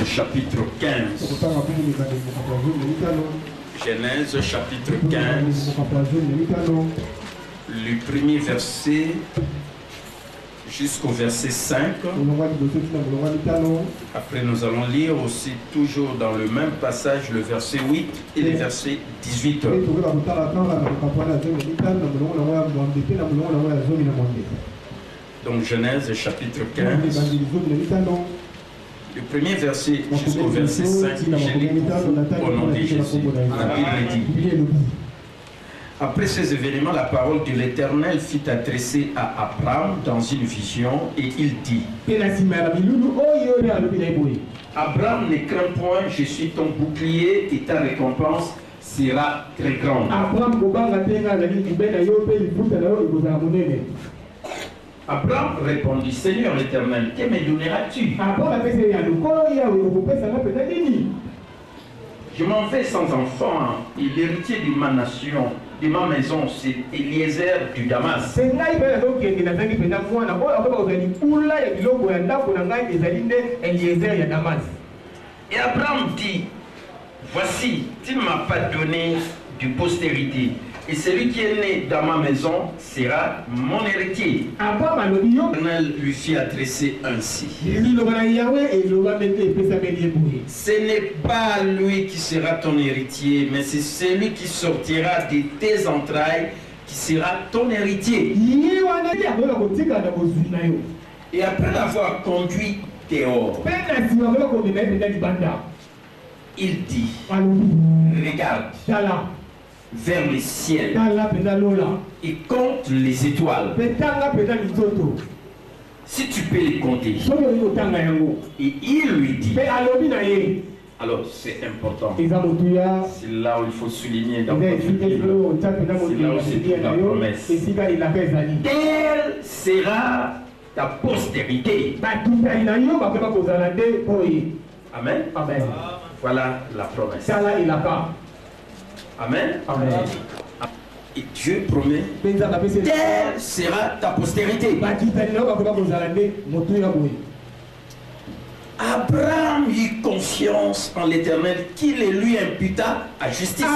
chapitre 15. Genèse chapitre 15. Le premier verset jusqu'au verset 5. Après nous allons lire aussi toujours dans le même passage le verset 8 et le verset 18. Donc Genèse chapitre 15. Le premier verset jusqu'au verset 5, je lis au nom de Jésus. La Bible dit: après ces événements, la parole de l'Éternel fut adressée à Abraham dans une vision et il dit: Abraham, ne crains point, je suis ton bouclier et ta récompense sera très grande. Abraham répondit: Seigneur l'Éternel, que me donneras-tu? Je m'en vais sans enfant et l'héritier de ma nation, de ma maison, c'est Eliezer du Damas. Et Abraham dit: voici, tu ne m'as pas donné de postérité, et celui qui est né dans ma maison sera mon héritier. L'Éternel lui fit adresser ainsi: ce n'est pas lui qui sera ton héritier, mais c'est celui qui sortira de tes entrailles qui sera ton héritier. Et après l'avoir conduit dehors, il dit: regarde vers le ciel et compte les étoiles, si tu peux les compter. Et il lui dit: Alors c'est important. C'est là où il faut souligner dans votre Bible. C'est là où c'est toute la promesse. Telle sera ta postérité. Amen. Amen. Voilà la promesse. Amen. Amen. Et Dieu promet, telle sera ta postérité. Abraham eut confiance en l'Éternel qui les lui imputa à justice.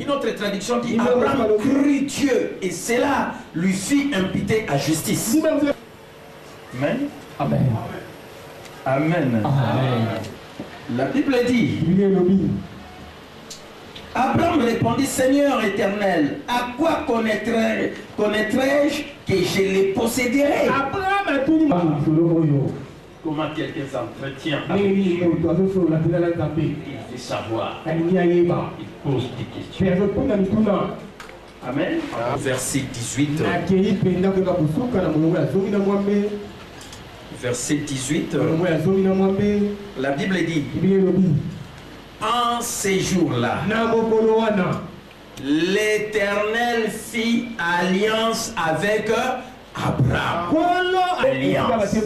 Une autre traduction dit Abraham crut Dieu et cela lui fit imputer à justice. Amen. Amen. Amen. Amen. La Bible dit Abraham répondit, Seigneur éternel, à quoi connaîtrai-je que je les posséderai? Comment quelqu'un s'entretient avec Dieu? Il veut savoir. Il pose des questions. Amen. Verset 18. Verset 18. La Bible dit en ces jours-là, l'Éternel fit alliance avec Abraham. Alliance.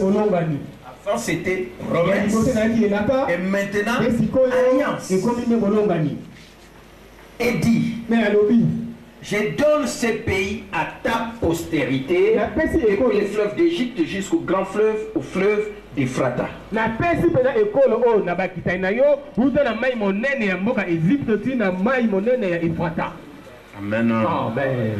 Avant c'était promesse. Et maintenant alliance. Et dit, je donne ce pays à ta postérité, depuis les fleuves d'Égypte jusqu'au grand fleuve, au fleuve d'Ephrata. Amen. Amen.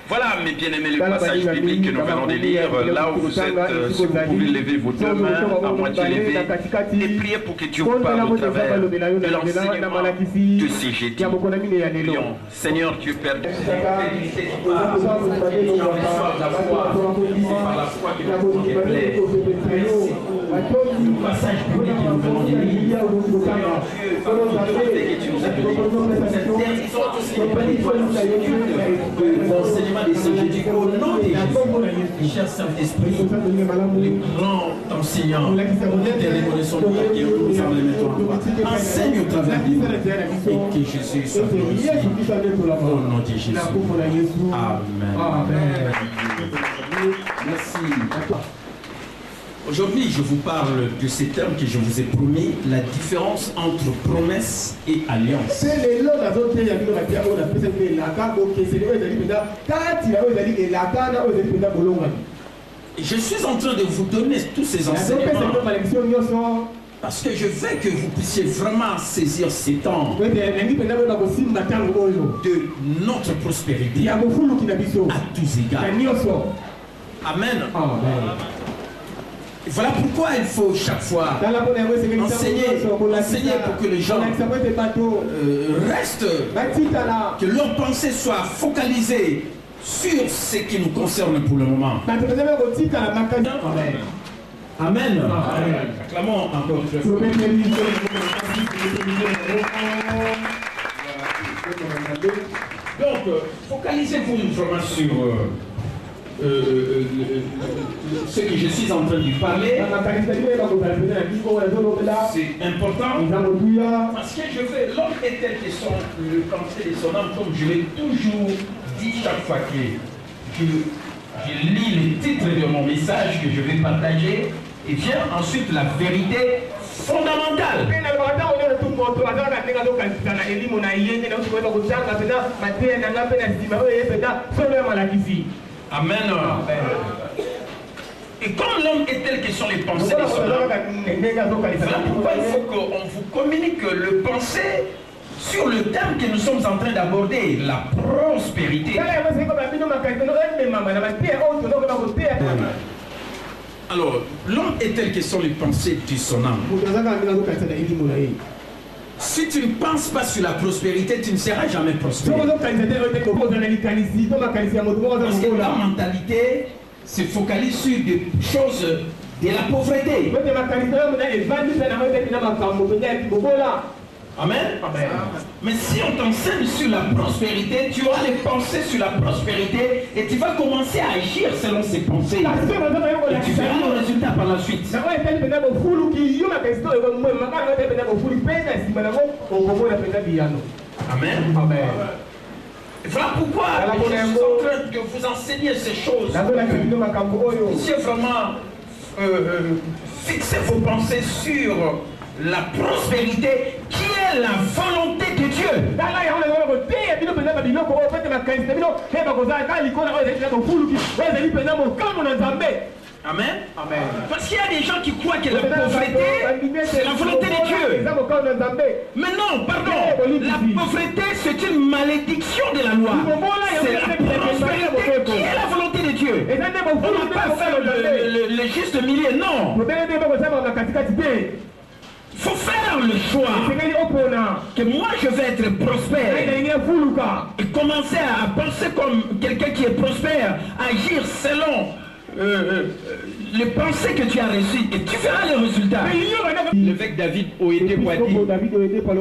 Voilà, mes bien-aimés, le passage biblique que nous venons de lire. Là où vous êtes, si vous pouvez lever vos deux mains, à moitié levées, et prier pour que Dieu vous parle au travers de l'enseignement de ces jeudis. Prions. Seigneur Dieu Père, par la foi que nous te plaît. Le passage biblique que nous venons de lire, Seigneur Dieu, par l'autorité que tu nous as donnée, cette guérison aussi n'est pas l'étoile de l'enseignement de ce jeudi, au nom de Jésus, cher Saint-Esprit, le grand enseignant, nous te reconnaissons pour la guerre que nous avons les mettons en toi. Enseigne au travers de nous et que Jésus soit glorifié. Au nom de Jésus. Amen. Amen. Merci. Aujourd'hui, je vous parle de ces termes que je vous ai promis, la différence entre promesse et alliance. Je suis en train de vous donner tous ces enseignements parce que je veux que vous puissiez vraiment saisir ces temps de notre prospérité à tous égards. Amen. Voilà pourquoi il faut chaque fois enseigner pour que les gens restent, que leur pensée soit focalisée sur ce qui nous concerne pour le moment. Amen. Acclamons encore une fois. Donc, focalisez-vous vraiment sur ce que je suis en train de parler. C'est important parce que je veux, l'homme est tel que son, le pensée de son âme, comme je l'ai toujours dit chaque fois que je lis le titre de mon message que je vais partager, et vient ensuite la vérité fondamentale. Amen. Et comme l'homme est tel que sont les pensées de son âme, voilà pourquoi il faut qu'on vous communique le pensée sur le thème que nous sommes en train d'aborder, la prospérité. Alors, l'homme est tel que sont les pensées de son âme. Si tu ne penses pas sur la prospérité, tu ne seras jamais prospère. Parce que ta mentalité se focalise sur des choses de la pauvreté. Amen. Amen. Mais si on t'enseigne sur la prospérité, tu auras les pensées sur la prospérité et tu vas commencer à agir selon ces pensées. Et tu verras le résultat par la suite. Amen. Amen. Voilà pourquoi je suis en train de vous enseigner ces choses. Vous puissiez vraiment fixer vos pensées sur la prospérité qui est la volonté de Dieu. Amen. Amen. Parce qu'il y a des gens qui croient que la pauvreté, c'est la volonté de Dieu. Mais non, pardon. La pauvreté, c'est une malédiction de la loi. C'est la prospérité qui est la volonté de Dieu. On ne va pas faire le juste milieu, non. Il faut faire le choix que moi je vais être prospère et commencer à penser comme quelqu'un qui est prospère, agir selon les pensées que tu as reçues et tu verras les résultats. L'évêque David Oyedepo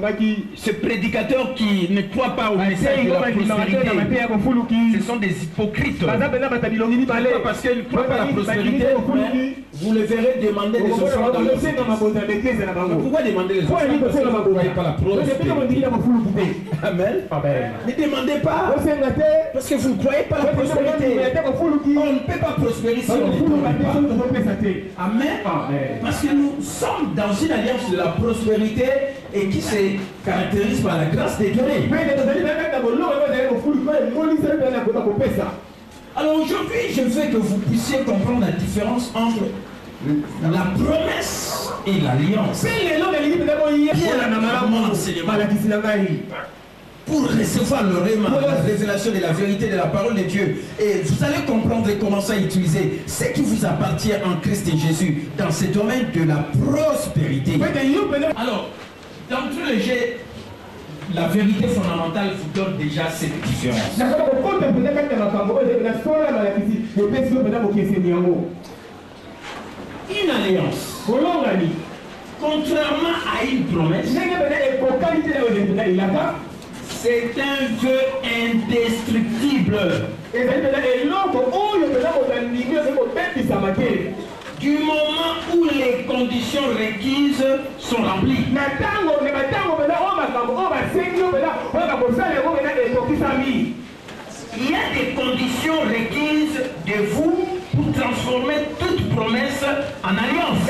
a dit, ce prédicateur qui ne croit pas au message de la prospérité, ce sont des hypocrites. Parce qu'ils ne croient pas à la prospérité, vous les verrez demander des offrandes dans leur église. Pourquoi demander des offrandes? Parce que vous ne croyez pas la prospérité. Amen. Ne demandez pas parce que vous ne croyez pas la prospérité. On ne peut pas prospérer si on ne croit pas. Amen. Parce que nous sommes dans une alliance de la prospérité et qui se caractérise par la grâce des donnés. Alors aujourd'hui, je veux que vous puissiez comprendre la différence entre la promesse et l'alliance. Pour recevoir le réma, la révélation de la vérité de la parole de Dieu. Et vous allez comprendre et commencer à utiliser ce qui vous appartient en Christ et Jésus dans ce domaine de la prospérité. Alors, dans tous les jets, la vérité fondamentale vous donne déjà cette différence. Une alliance, contrairement à une promesse, c'est un Dieu indestructible. Du moment où les conditions requises sont remplies. Il y a des conditions requises de vous pour transformer toute promesse en alliance.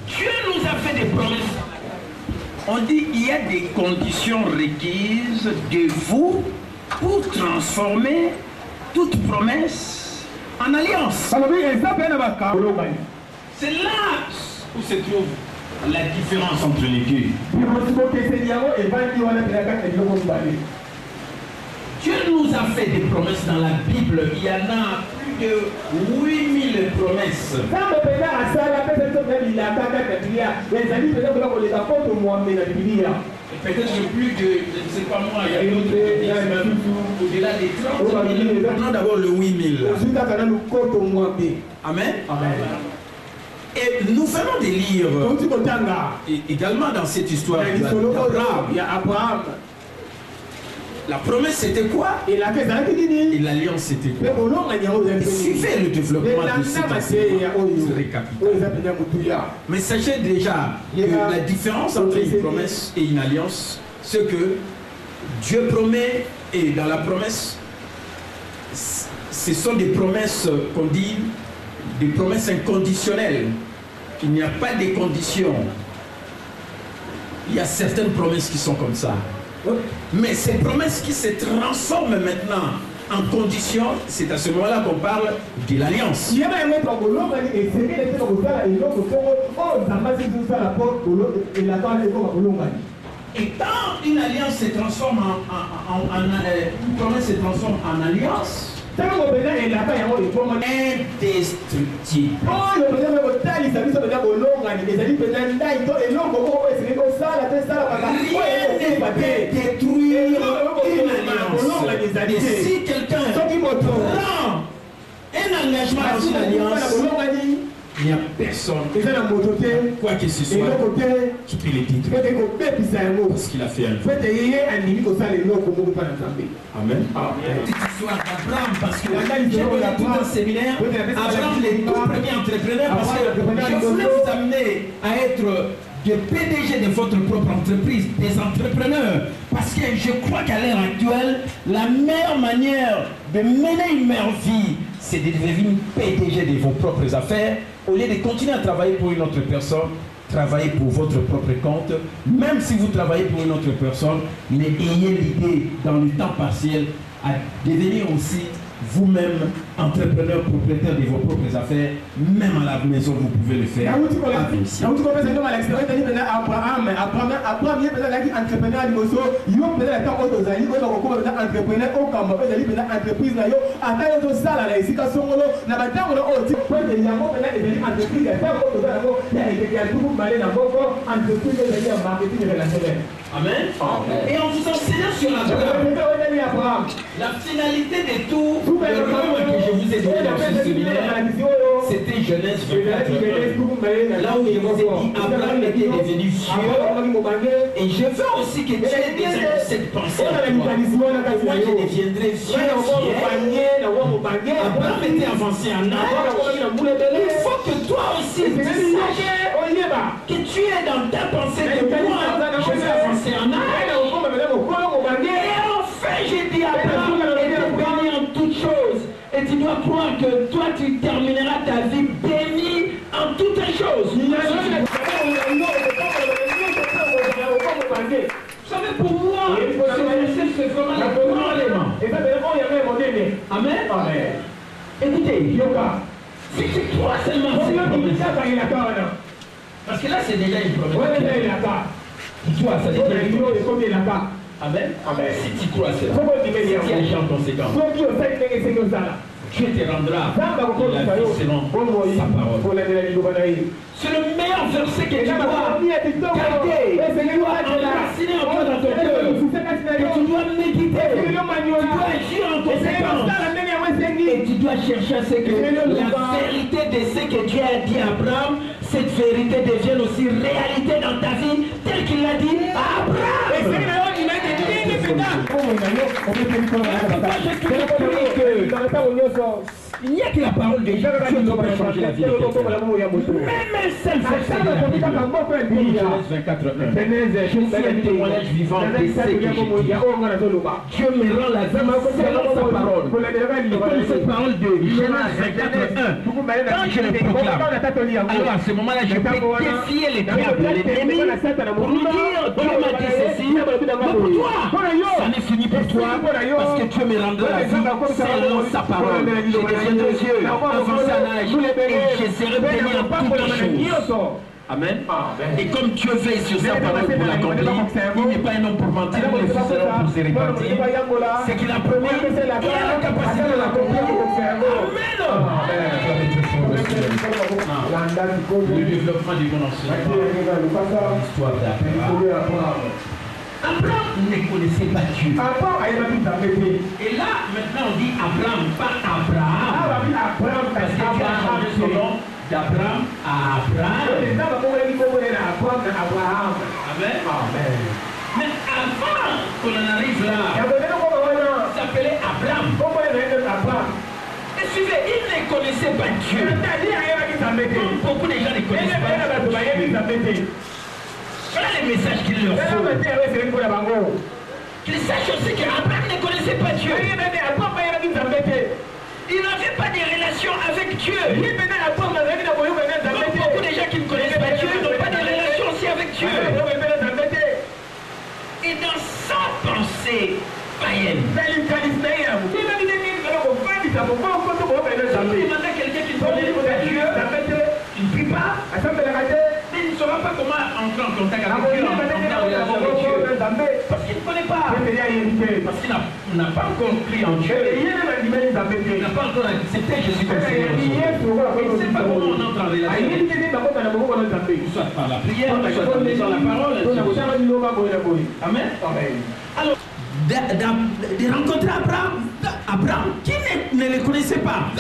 Dieu nous a fait des promesses. On dit qu'il y a des conditions requises de vous pour transformer toute promesse en alliance. C'est là où se trouve la différence entre les deux. Dieu nous a fait des promesses dans la Bible. Il y en a plus de 8000 promesses. Peut-être plus de, je ne sais pas moi, il y a d'autres au-delà des 30 000. Prenons d'abord le 8000. Amen. Amen. Et nous venons de lire également dans cette histoire d'Abraham. La promesse c'était quoi? Et l'alliance c'était quoi? Et suivez le développement de cet enseignement. Mais sachez déjà que la différence entre une promesse et une alliance, c'est que Dieu promet, et dans la promesse, ce sont des promesses qu'on dit, des promesses inconditionnelles. Il n'y a pas de conditions. Il y a certaines promesses qui sont comme ça. Mais ces promesses qui se transforment maintenant en conditions, c'est à ce moment-là qu'on parle de l'alliance. Et quand une alliance se transforme une promesse se transforme en alliance, indestructible. Détruire une alliance. Et si quelqu'un prend un l'engagement et aussi l'alliance, il n'y a personne, quoi que ce soit, qui peut les détruire. Parce qu'il a fait un peu. Amen. Petite histoire d'Abraham, parce que j'ai donné tout un séminaire. Abraham, les tout premiers entrepreneurs, parce que je voulais vous amener à être des PDG de votre propre entreprise, des entrepreneurs. Parce que je crois qu'à l'heure actuelle, la meilleure manière de mener une meilleure vie, c'est de devenir PDG de vos propres affaires. Au lieu de continuer à travailler pour une autre personne, travaillez pour votre propre compte. Même si vous travaillez pour une autre personne, mais ayez l'idée dans le temps partiel à devenir aussi vous-même entrepreneur, propriétaire de vos propres affaires. Même à la maison, vous pouvez le faire. Amen. Et en vous enseignant sur Abraham, la finalité de tout le roman que je vous ai donné dans ce séminaire, c'était Genèse 24. Là où je vous ai dit, Abraham était devenu vieux. Et je veux aussi que tu aies déjà cette pensée. Moi, je deviendrai vieux. Abraham était avancé en âge. Il faut que toi aussi tu saches que tu es dans ta pensée de moi. Je vais avancer en âge. Et enfin, j'ai dit à Abraham, et de béni en toutes choses. Et tu dois croire que toi, tu termineras ta vie béni en toutes choses. Vous savez, pour moi, c'est vraiment le grand élément. Amen. Écoutez, si tu crois seulement, c'est une promesse. Parce que là, c'est déjà une promesse. Tu vois, ça devient une promesse. Amen. Si tu crois cela, si tu agis en conséquence, Dieu te rendra la vie selon sa parole. C'est le meilleur verset que tu dois garder, que tu dois enraciner en toi dans ton cœur, que tu dois méditer, tu dois agir en conséquence. Et tu dois chercher à ce que la vérité de ce que Dieu a dit à Abraham, cette vérité devienne aussi réalité dans ta vie, tel qu'il l'a dit à Abraham. Il n'y a que la parole de Dieu qui peut changer la vie de quelqu'un. Même un seul verset de la Bible, Genèse 24:1. Je suis un témoignage vivant de ce que j'ai dit. Dieu me rend la vie selon sa parole. Et comme cette parole de Genèse 24:1, quand je le proclame, alors à ce moment-là, je peux défier les diables, les ennemis, pour nous dire, Dieu m'a dit ceci, mais pour toi, ça n'est fini pour toi, parce que Dieu me rendra la vie selon sa parole. Je deviendrai Dieu, avancé en âge, et je serai béni en toutes choses. Amen. Et comme Dieu veille sur sa parole pour l'accomplir, il n'est pas un homme pour mentir, mais le Fils de l'homme pour se repentir. C'est qu'il a promis, il a la capacité de l'accomplir. Amen. Le développement du bon enseignement, l'histoire d'Abraham. Abraham ne connaissait pas Dieu. Et là, maintenant on dit Abraham, pas Abraham. Parce que Dieu a changé son nom d'Abraham à Abraham. Amen. Mais avant qu'on en arrive là, il s'appelait Abraham. Et suivez, il ne connaissait pas Dieu. Comme beaucoup de gens ne connaissent pas Dieu. Voilà le message qu'il leur faut. Qu'ils sachent aussi qu'Abraham ne connaissait pas Dieu. Il n'avait pas de relation avec Dieu. Comme beaucoup de gens qui ne connaissent pas Dieu n'ont pas de relation aussi avec Dieu. Et dans sa pensée païenne, il demandait à quelqu'un qui ne connaît pas Dieu, il ne prie pas, mais il ne saura pas comment entrer en contact avec Dieu, entrer en relation avec Dieu. Parce qu'il ne connaît pas. Parce qu'il n'a pas encore cru en Dieu. Il n'a pas encore accepté Jésus comme Seigneur. Il ne sait pas comment on entre en relation avec Dieu. Soit par la prière, soit en lisant la parole. Amen. Alors, de rencontrer Abraham qui ne ne les connaissait pas.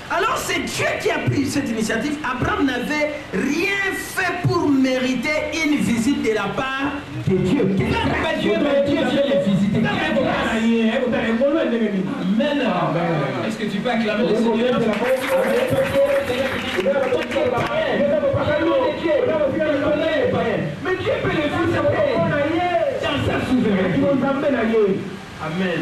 Alors c'est Dieu qui a pris cette initiative. Abraham n'avait rien fait pour mériter une visite de la part de Dieu. Dieu vient les visiter. Amen. Est-ce que tu peux acclamer le Seigneur? Mais Dieu peut les visiter dans sa souveraineté. Amen.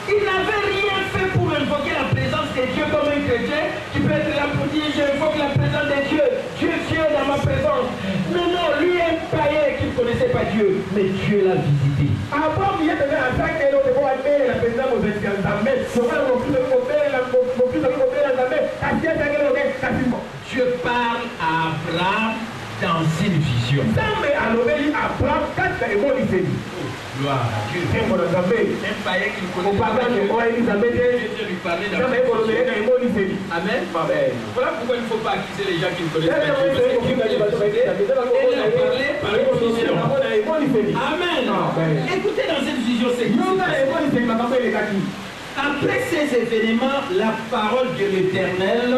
Il n'avait rien fait pour invoquer la présence de Dieu comme un chrétien. Tu peux être là pour dire, j'invoque la présence de Dieu. Dieu vient dans ma présence. Mais non, lui est un païen qui ne connaissait pas Dieu. Mais Dieu l'a visité. Dieu parle à Abraham dans une vision. Gloire à Dieu. Un païen qui ne connaît pas Dieu. Dieu lui parlait dans une vision. Amen. Voilà pourquoi il ne faut pas accuser les gens qui ne connaissent pas Dieu. Il leur parlait par une vision. Amen. Écoutez dans cette vision, c'est après ces événements, la parole de l'Éternel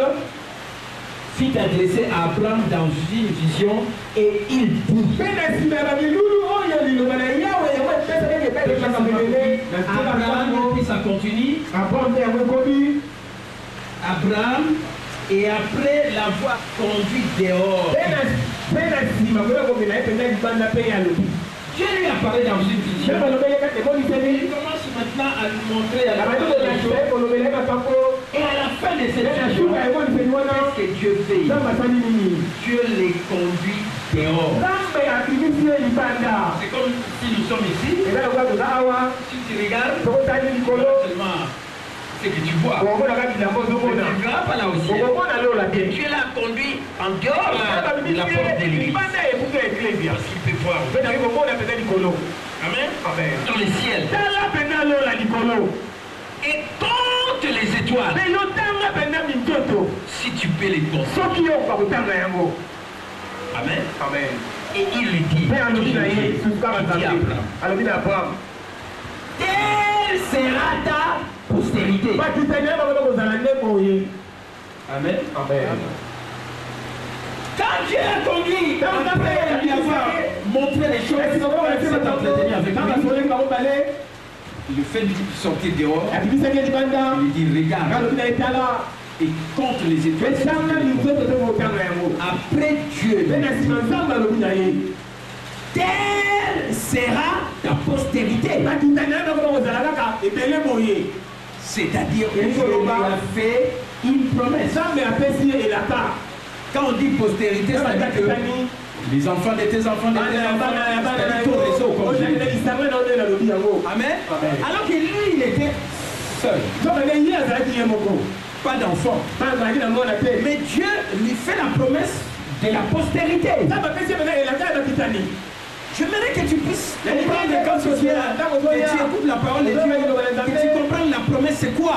fit adresser à Abraham dans une vision et il dit Abraham, puis ça continue. Abraham, et après l'avoir conduit dehors, Dieu lui a parlé dans une vision. Il commence maintenant à lui montrer à la fin de la chose. Et à la fin de cette vision, qu'est-ce que Dieu fait? Dieu les conduit dehors. C'est comme si nous sommes ici. Si tu regardes, seulement ce que tu vois. Tu ne verras pas là aussi. Dieu l'a conduit en dehors de la porte de l'église. Parce qu'il peut voir. Amen. Dans le ciel. Et compte les étoiles. Si tu peux les compter. Amen. Et il lui dit, telle sera ta postérité. Amen. Quand Dieu l'a conduit, après lui avoir montré les choses, il le fait de sortir dehors. Il dit regarde et compte les étoiles. Après Dieu, telle sera ta postérité. C'est-à-dire que Dieu lui a fait une promesse. Quand on dit postérité, ça veut dire que les enfants de tes enfants, c'est-à-dire ton réseau. Amen. Alors que lui, il était seul. Pas d'enfant. Mais Dieu lui fait la promesse de la postérité. J'aimerais que tu puisses comprendre quand tu écoutes la parole de Dieu, que tu comprennes la promesse, c'est quoi?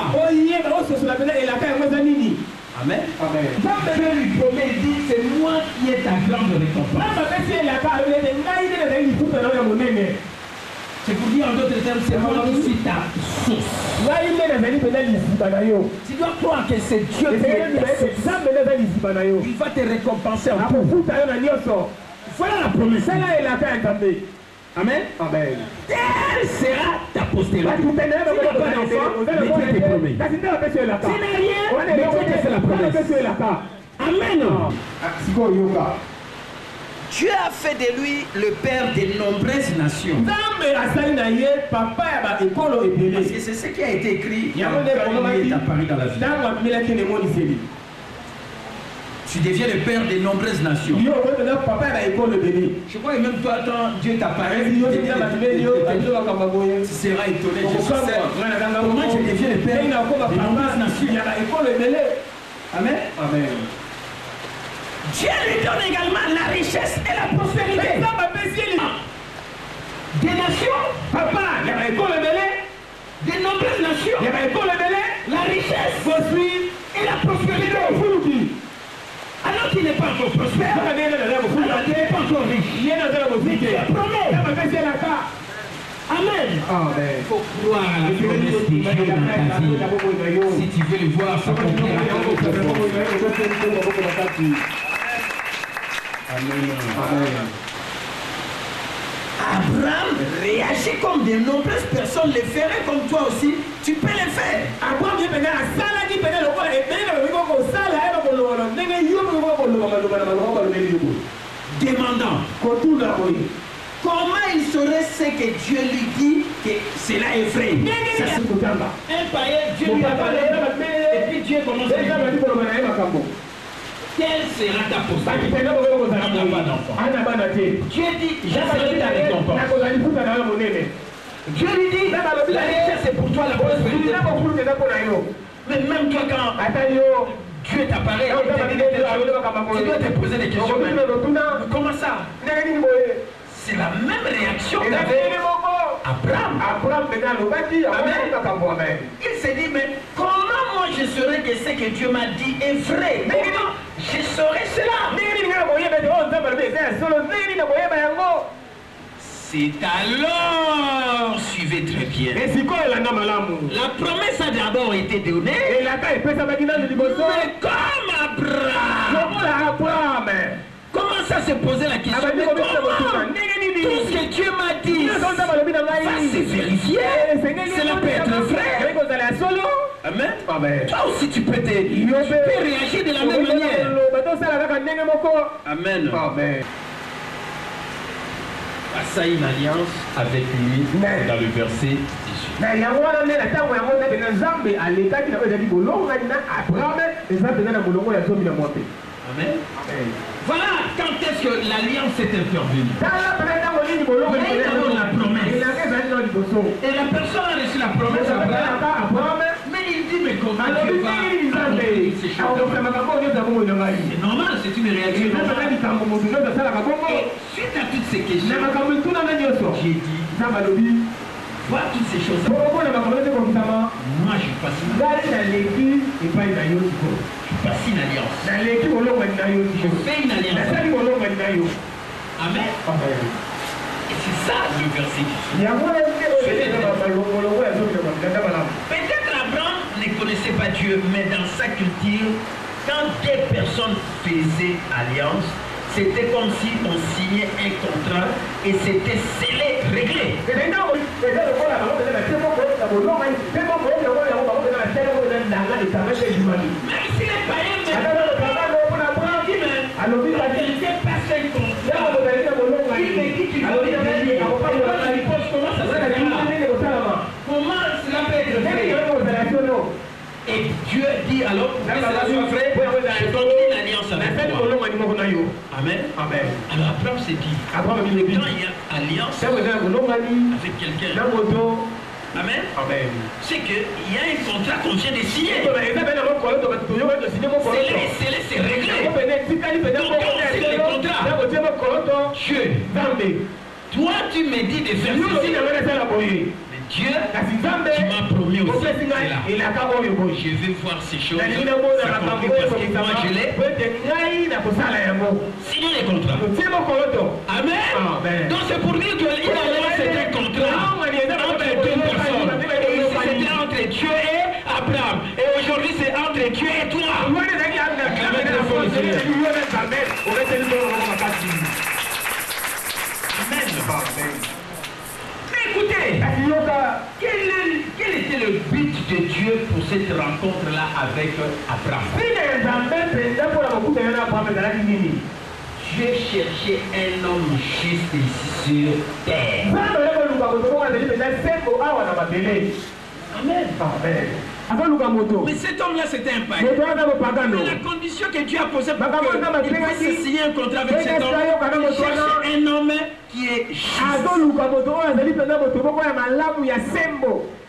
Amen. Dieu lui promet, il dit, c'est moi qui ai ta grande récompense. C'est pour dire en d'autres termes, c'est moi qui suis ta source. Tu dois croire que c'est Dieu qui est ta source. Il va te récompenser en tout. Voilà la promesse. Amen. Telle sera ta postérité. Tu n'as pas d'enfant, mais Dieu te promet. Tu n'as rien, mais Dieu te fait la promesse. Amen. Dieu a fait de lui le père de nombreuses nations. Parce que c'est ce qui a été écrit quand il est apparu dans la vie. Tu deviens le père de nombreuses nations. Je crois que même toi, quand Dieu t'apparaît, tu seras étonné. Comment je deviens le père de nombreuses nations? Amen. Dieu lui donne également la richesse et la prospérité. Des nations, papa, des nombreuses nations, la richesse et la prospérité. Alors qu'il n'est pas encore prospère, alors qu'il n'est pas encore riche, mais Dieu promet. Il faut croire à la promesse de Dieu dans ta vie. Si tu veux le voir s'accomplir à ta vie. Amen. Abraham réagit comme de nombreuses personnes le feraient comme toi aussi. Tu peux le faire. Abraham demandant comment il saurait ce que Dieu lui dit que cela est vrai. Un païen, Dieu lui a parlé et puis Dieu commence à dire quelle sera ta postérité? Dieu dit, je serai ta récompense. Dieu lui dit, la richesse c'est pour toi la prospérité. Mais même toi quand Dieu t'apparaît, tu dois te poser des questions. Comment ça? C'est la même réaction qu'avait Abraham. Amen. Il s'est dit, mais comment moi je saurais que ce que Dieu m'a dit est vrai? Comment je saurais cela? C'est alors, suivez très bien. La promesse a d'abord été donnée. Mais comme Abraham, comment ça se posait la question? Mais comment tout ce que Dieu m'a dit va se vérifier? Cela peut être vrai. Amen. Toi aussi tu peux réagir de la même manière. Amen. Ça une alliance avec lui dans le verset 18. Amen. Voilà quand est-ce que l'alliance est intervenue. Il y a d'abord la promesse. Et la personne a reçu la promesse Abraham. Mais il dit, mais comment Dieu va accomplir ces choses? C'est normal, c'est une réaction normale. Et suite à toutes ces questions, j'ai dit, voir toutes ces choses. Moi je passe une alliance. Je fais une alliance. Amen. Et c'est ça le verset qui peut-être Abraham ne connaissait pas Dieu, mais dans sa culture, quand des personnes faisaient alliance, c'était comme si on signait un contrat et c'était scellé, réglé. Même si les païens comment cela peut être fait? Et Dieu dit alors, je donne une alliance avec toi. Amen. Alors Abraham s'est dit, quand il y a alliance avec quelqu'un, amen, c'est qu'il y a un contrat qu'on vient de signer. C'est réglé. Donc quand on signe le contrat, Dieu, toi tu me dis de faire ceci. Dieu, tu m'as promis aussi cela. Je vais voir ces choses s'accomplir parce que moi je l'ai signé les contrats. Amen. Donc c'est pour dire que l'alliance c'est un contrat entre deux personnes. Et ici c'était entre Dieu et Abraham. Et aujourd'hui c'est entre Dieu et toi. Acclamez très fort le Seigneur. Amen. Écoutez, quel était le but de Dieu pour cette rencontre-là avec Abraham? Dieu cherchait un homme juste ici sur terre. Amen. Mais cet homme-là, c'était un païen. Mais la condition que Dieu a posée pour qu'il puisse signer un contrat avec cet homme, il cherche un homme qui est juste.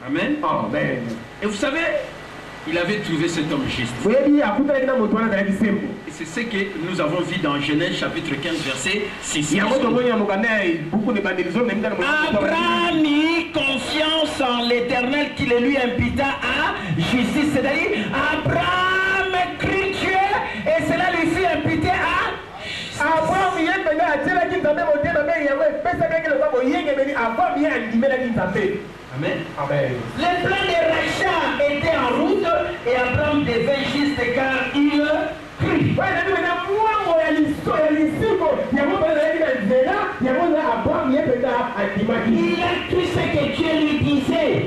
Amen. Et vous savez, il avait trouvé cet homme juste. Et c'est ce que nous avons vu dans Genèse chapitre 15 verset 6. Abraham mit confiance en l'Éternel qui le lui imputa à justice. C'est-à-dire, Abraham crut Dieu et cela lui fut imputé à justice. Amen. Les plans de rachat étaient en route et Abraham devait juste car il prie. Il a cru ce que Dieu lui disait.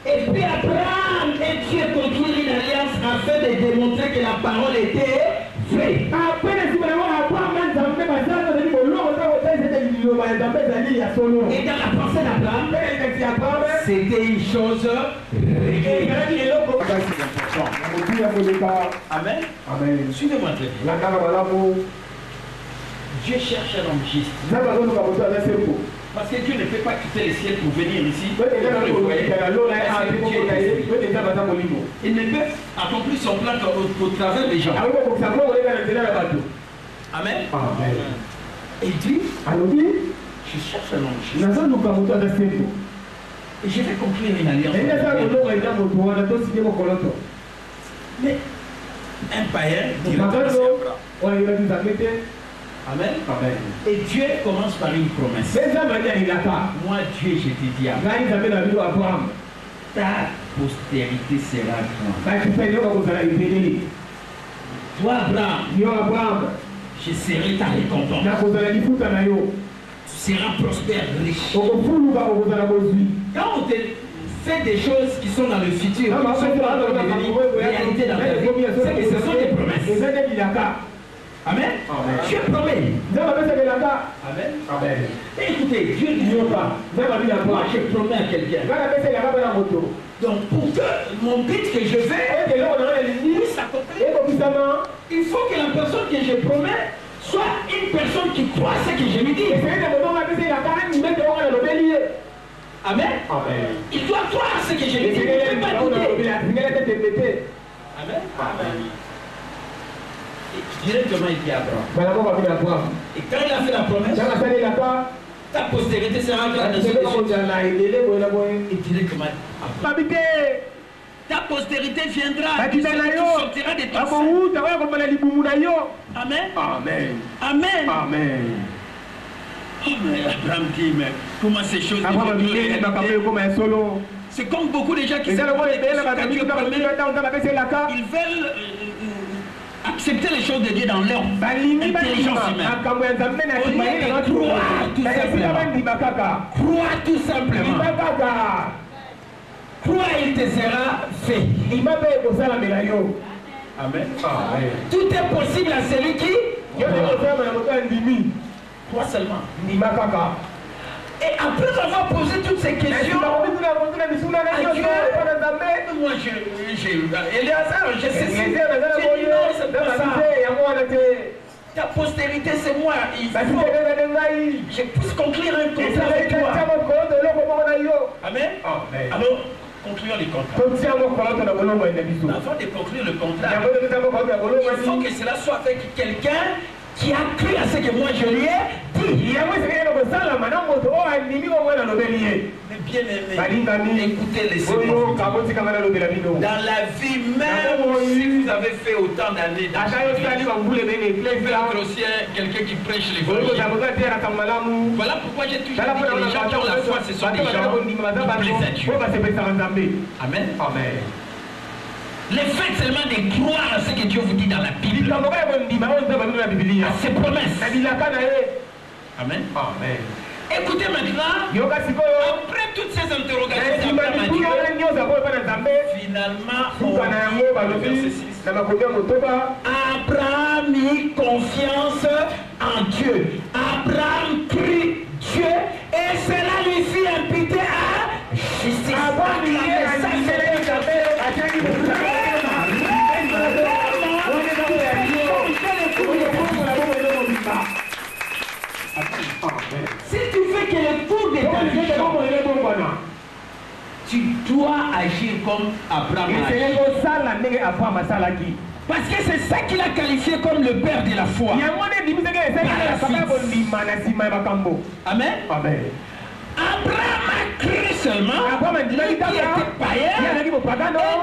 Et puis Abraham et Dieu conclurent une alliance afin de démontrer que la parole était vraie. Et dans la pensée d'Abraham, c'était une chose réglée. Amen. Suivez-moi très bien. Dieu cherche un homme juste. Parce que Dieu ne peut pas quitter le ciel pour venir ici. Il ne peut accomplir son plan au travers des gens. Amen. Et dit, je cherche un homme juste. Et je vais conclure une alliance. Mais un païen Amen. Et Dieu commence par une promesse. Moi, Dieu, je te dis Abraham, ta postérité sera grande. Toi, Abraham, je serai ta récompense. Tu seras prospère, riche. Quand on te fait des choses qui sont dans le futur, qui sont dans réalité dans ta vie, c'est que ce sont des promesses. Amen. Dieu promet. Amen. Écoutez, Dieu ne dit pas. Moi, je promets à quelqu'un. Donc, pour que mon but que je fais puisse s'accomplir, il faut que la personne que je promets soit une personne qui croit ce que je lui dis. Amen. Il doit croire ce que je lui dis. Il ne peut pas douter. Amen. Directement il dit à Abraham. Et quand il a fait la promesse, ta postérité sera grande. Et directement ta postérité viendra. Tu sortiras de ton sein. Amen. Oh, mais Abraham dit, mais comment ces choses c'est comme beaucoup de gens qui ils veulent accepter les choses de Dieu dans leur intelligence humaine. Crois tout simplement. Crois, il te sera fait. Amen. Tout est possible à celui qui croit seulement. Et après avoir posé toutes ces questions, moi je sais ta postérité c'est moi. Je puisse conclure un contrat avec toi. Amen. Alors, conclure le contrat. Avant de conclure le contrat, il faut que cela soit avec quelqu'un qui a cru à ce que moi je lui ai dit. Mais bien aimé, écoutez les Seigneur. Dans la vie, même si vous avez fait autant d'années dans quelqu'un qui prêche l'évangile. Voilà pourquoi j'ai toujours dit que les gens qui ont la foi, ce sont des gens qui plaisent à Dieu. Amen. Le fait seulement de croire à ce que Dieu vous dit dans la Bible, à ses promesses. Amen. Écoutez maintenant, après toutes ces interrogations finalement, on dit au verset 6, Abraham mit confiance en Dieu. Abraham crut Dieu et cela lui fit imputer à justice. Si tu fais que le cours de ta vie tu dois agir comme Abraham. Parce que c'est ça qu'il a qualifié comme le père de la foi. Amen. Abraham a cru seulement. Il était païen.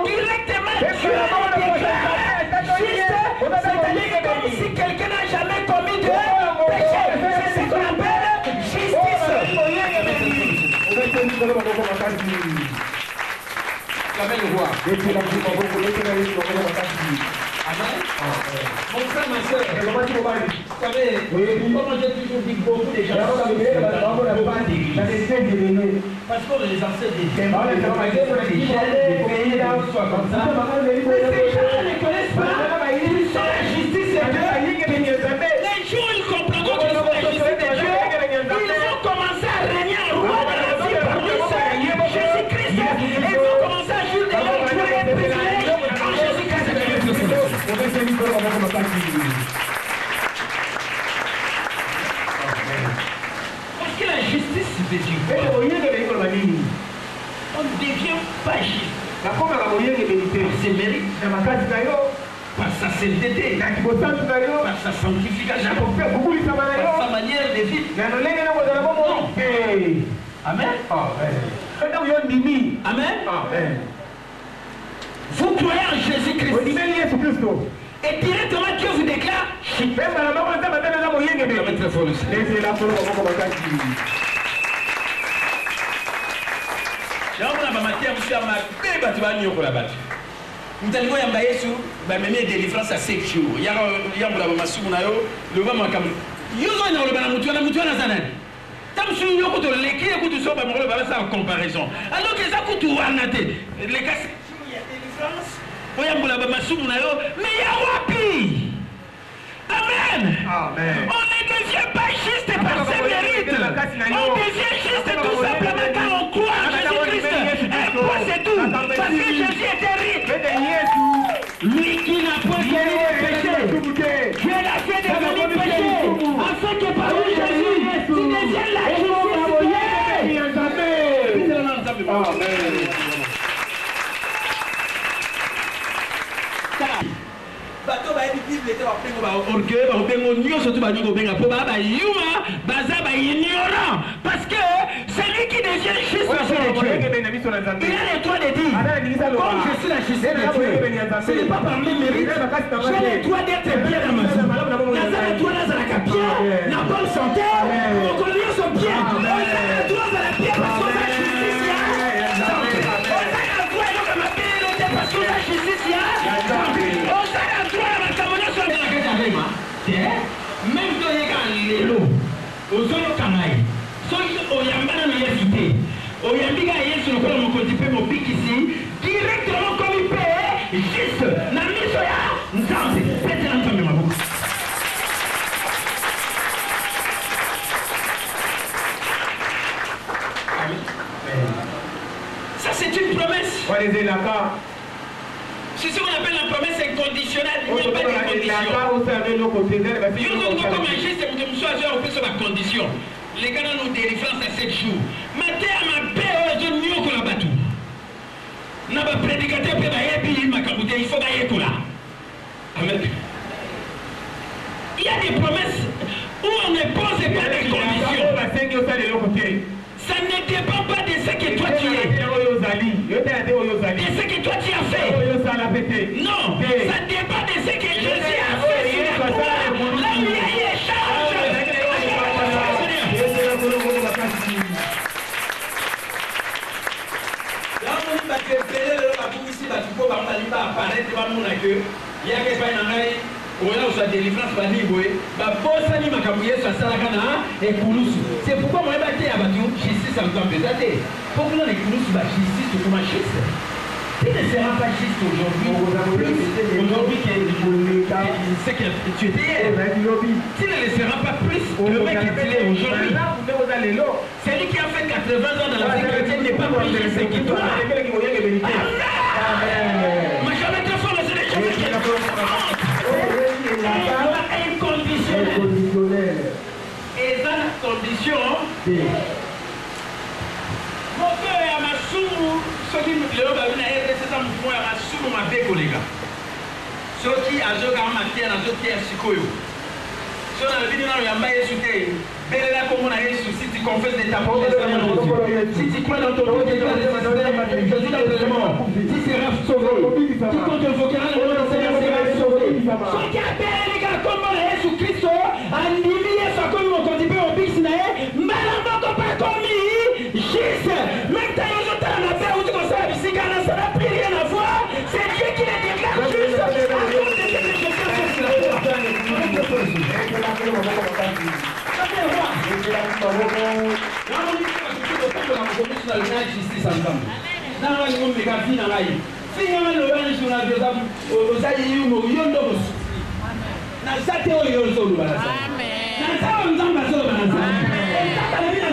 Et directement Dieu a déclaré juste. C'est-à-dire comme si quelqu'un n'a jamais commis de péché. Amen le roi. Amen. Mon frère, ma soeur, vous savez, comment j'ai toujours dit beaucoup de gens parce que les ancêtres des gens comme ça. Mais ces gens ne connaissent pas. Ils sont la justice de Dieu. Les jours, ils comprendront qu'ils sont la justice de Dieu. Ils vont commencer à régner en roi dans la vie par lui seul, Jésus-Christ. Et ils vont commencer à juger de leur joie et privilèges en Jésus-Christ. Parce que la justice de Dieu, on ne devient pas juste par ses mérites, par sa sainteté, par sa sanctification, par sa manière de vivre. Amen. Amen. Vous croyez en Jésus-Christ. Et directement Dieu vous déclare. Mtaliko yamba Yesu ba meme délivrance à 7 jours. Yamba ba masumu na yo, le ba makamu. Yozo na loba na mutu na zanani. Tamsu yoko to leki ekutu so ba molo ba sa en comparaison. Alors que ça kutu wanate. Les cas il y a délivrance. Oyamba ba masumu na yo, mais ya wapi? Amen. Amen. On ne devient pas juste par ses mérites. On devient juste tout simplement car on croit en Jésus-Christ. Et quoi c'est tout? Parce que Jésus était riche. Lui qui n'a point connu le péché, Dieu l'a fait devenir péché, afin que par lui Jésus, tu deviennes la justice. Amen. Bato ba ebi Bible était ba pengo ba orgueil ba bengo nyo surtout ba nyo benga po ba yuma baza ba ignorant parce que celui qui devient juste c'est Dieu. Il a le droit de dire comme je suis la justice de Dieu. Ce n'est pas par mes mérites. J'ai le droit d'être bien dans ma vie. Naza le droit dans la capia, na bonne santé, pour conduire son pied. On a le droit dans la pierre parce qu'on a justice là. On a le droit donc à ma piloter parce qu'on a justice là. Même quand il y a les lots, aux autres canailles, ceux qui ont yambana na yesité, au yambiga yesu le mon côté mon pic ici, directement comme il paye, juste, na miso ya, nzambe, pété l'ensemble de ma bouche. Ça c'est une promesse. C'est ce qu'on appelle la promesse inconditionnelle. Il n'y a pas de condition. Les gars nous délivrance à 7 jours. Matin à ma paix, je n'y ai pas battu. N'a pas prédicateur, il faut gagner tout là. Amen. Il y a des promesses où on ne pose pas de conditions. Ça ne dépend pas de ce que toi tu es. De ce que toi tu as fait. Non, ça dépend de ce que Jésus a fait sur la croix. Là où il y a eu échange. Délivrance c'est pourquoi moi je justice en temps pesate. Pourquoi les justice comment justice? Tu ne seras pas juste aujourd'hui. Aujourd'hui c'est que tu étais hier. Tu ne le seras pas plus le mec qui était aujourd'hui. C'est lui qui a fait 80 ans dans la vie chrétienne n'est pas plus juste que toi. Mais jamais très fort, c'est les choses qui inconditionnel. Et dans la condition, mon père est à ma soumou, ceux qui me plaisent, c'est ça mon frère à ma soumou, ma belle collègue. Ceux qui ont joué à ma terre, ceux qui ont joué. Ceux qui ont vu dans le yamba et souté, belle là comme on a Jésus, si tu confesses de ta propre si tu crois dans ton Dieu, Jésus dans le monde, tu seras sauvé. Quiconque invoquera le nom du Seigneur sera sauvé. Ceux qui appellent les gars comme Jésus Christ, andimi Yesu comme mon continue au Bixinae, malamboko pas commis, juste sur la justice ensemble. Dans la vie, on a dans la vie. Finalement, le roi sur la vie, aux aïeux, aux yondos. Dans sa théorie, on s'en va. Dans sa on s'en va. Dans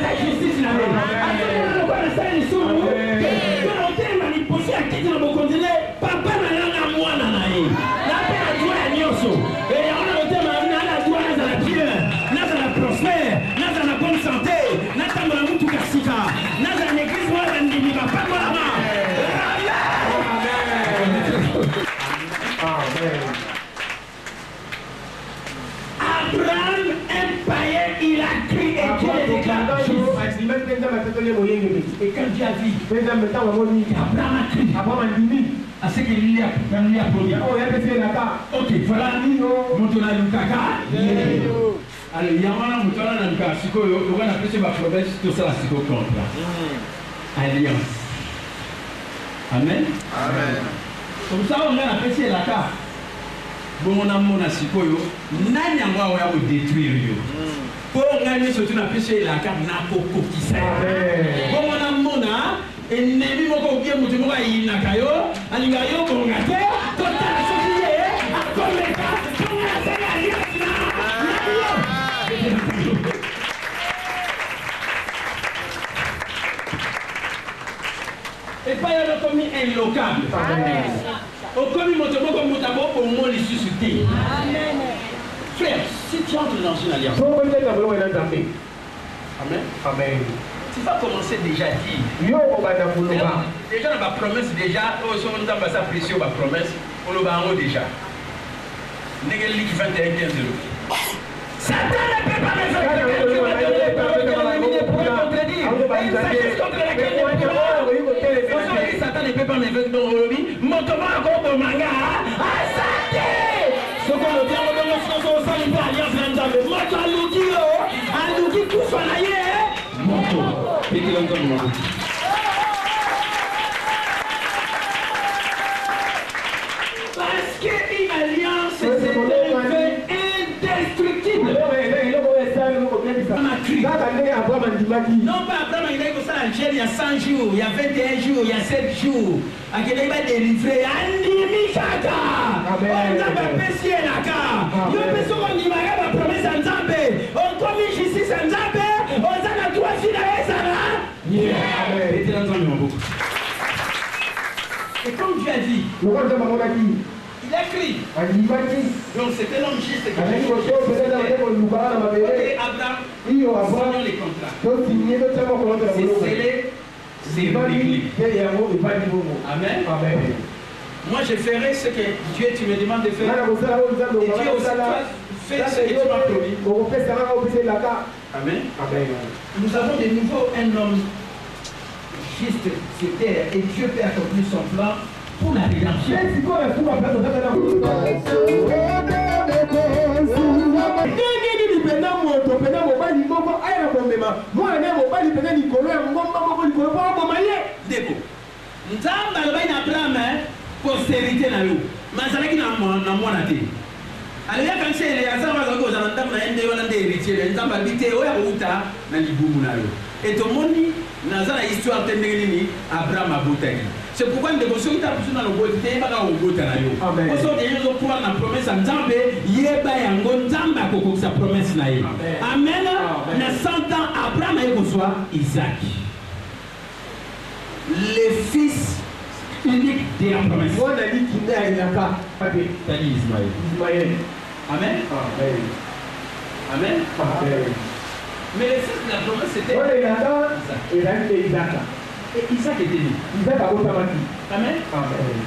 sa justice, la vie. On va rester ici. On va manipulé à qui dans le continent. Papa n'a rien à moi, Nanaï. La paix à toi, à Nyoso. Et on a été marié à la douane, à la pierre, à la prospère, à la bonne santé, à la moutou kassika, à l'église, moi, à l'ennemi, papa, moi, là-bas. Abraham, un païen, il a crié et Dieu les déclare. Et quand Dieu a dit, Abraham a crié. À ce qu'il lui a promis. Ok, voilà. Moutona Lukaka. Alors, Yamana Moutona Lukaka, ce qu'on appelle sur ma promesse, tout ça, c'est qu'on compte là. Alliance. Amen. Amen. Comme ça, on a apprécié la carte. Bon, on a mon asikoyo, n'a pas à détruire. Pour gagner, surtout, on a apprécié la carte, n'a pas coquissé. Bon, on a mon et n'est pas bien, mon Dieu, il n'a qu'à yo, à l'Igayo, qu'on a fait, quand t'as associé, à comme les gars, qu'on a fait l'alliance. Et pas y a le commis inlocable. Au commis motobo comme motabo pour moi les susciter. Frère, si tu entres dans une alliance. Amen. Amen. Tu vas commencer déjà à dire. Déjà dans ma promesse, déjà, on a passé précieux ma promesse, on l'a déjà. N'est-ce qui 21 15 Satan ne peut pas me faire Satan ne peut pas me faire motoba encore pour manga. Ce qu'on veut dire, on va faire alliance. Moto Alouki, tout soit là. Moto. Et qui l'entend moto. Parce qu'une alliance, c'est un fait indestructible. Non, pas Abraham, il est comme ça en Algérie, il y a 100 jours, il y a 21 jours, il y a 7 jours. À quel il va délivrer Andimi Kaka. On a pas pessier la car. Il y a personne qui m'a la promesse en Zambé. On commet justice en Zambé. On a la droite finale, ça va. Et comme Dieu a dit, il a écrit. Donc c'était l'homme juste qui a dit. Ok, Abraham, signons les contrats. C'est scellé, c'est réglé. Amen. Moi je ferai ce que Dieu tu me demandes de faire. Et Dieu aussi fait ce que tu m'as promis. Amen. Nous avons de nouveau un homme juste sur terre et Dieu peut accomplir son plan pour la rédemption. Nzamba alobaki na Abraham postérité na yo mazalaki na mwana te alobaki kanisi Eleazar azalaki kozala na ndambo na ye nde wana nde héritier Nzamba alobi te oyo akouta na libumu na yo et tomoni naza na histoire te ndenge nini Abraham abotaki. C'est pourquoi nous devons se dire que nous avons voté par la Amen. Parce que nous avons la promesse à Nzambe, yeba yango Nzamba koko sa promesse na ye. Amen. Na 100 ans Abraham a reçoit Isaac. Le fils unique de la promesse. On a dit qu'il est Isaac. C'est Ismaël. Amen. Amen. Mais le fils de la promesse c'était Isaac. Et Isaac était né. Amen.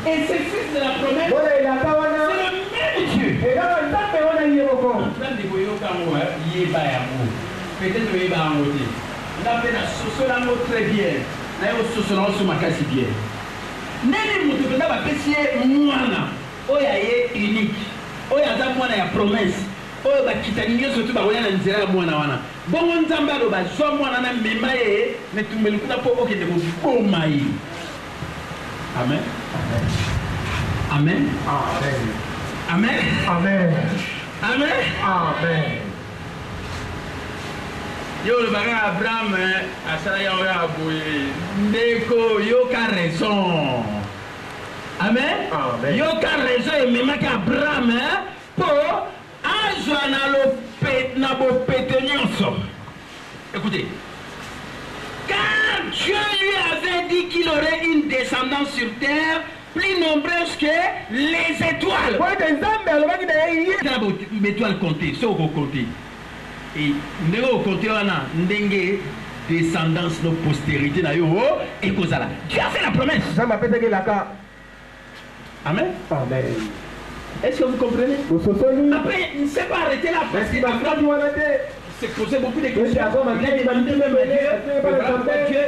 Et ce fils de la promesse, c'est le même Dieu. Peut-être que va en voter. On a fait la sauce très bien. On a fait la sauce sur ma casse bien. Nene mutu va pécier moana. Oya est unique. Oya za moana ya promesse. Oya ba kitaniyo surtout ba oya na nzira moana wana. Bongo Nzamba lo ba zo moana na mema ye ne tumbeli kuna po okende mo boma yi. Amen. Amen. Amen. Amen. Amen. Amen. Yo le baga Abraham asala ya oya boye ndeko yo ka raison. Amen. Amen. Yo ka raison et même qu'Abraham pour azwa na bo pétenion. Écoutez. Quand Dieu lui avait dit qu'il aurait une descendance sur terre plus nombreuse que les étoiles. Les étoiles comptées, ça on compter. Et nous compter on ndenge descendance nos postérité na yo et kozala. Dieu a fait la promesse. Ça m'appelle que la cas. Amen. Amen. Est-ce que vous comprenez? Après, il ne s'est pas arrêté là parce qu'il s'est posé beaucoup de questions. Il a demandé même à Dieu,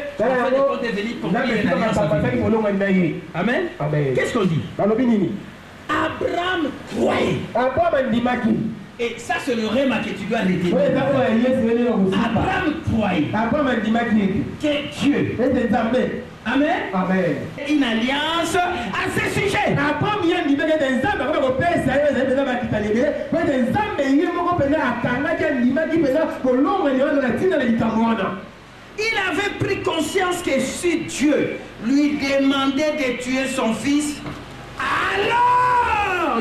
Amen. Qu'est-ce qu'on dit? Abraham croyait. Et ça, c'est le rêve que tu dois retenir. Abraham croyait que Dieu, Amen. Amen. Une alliance à ce sujet. Il avait pris conscience que si Dieu lui demandait de tuer son fils, alors,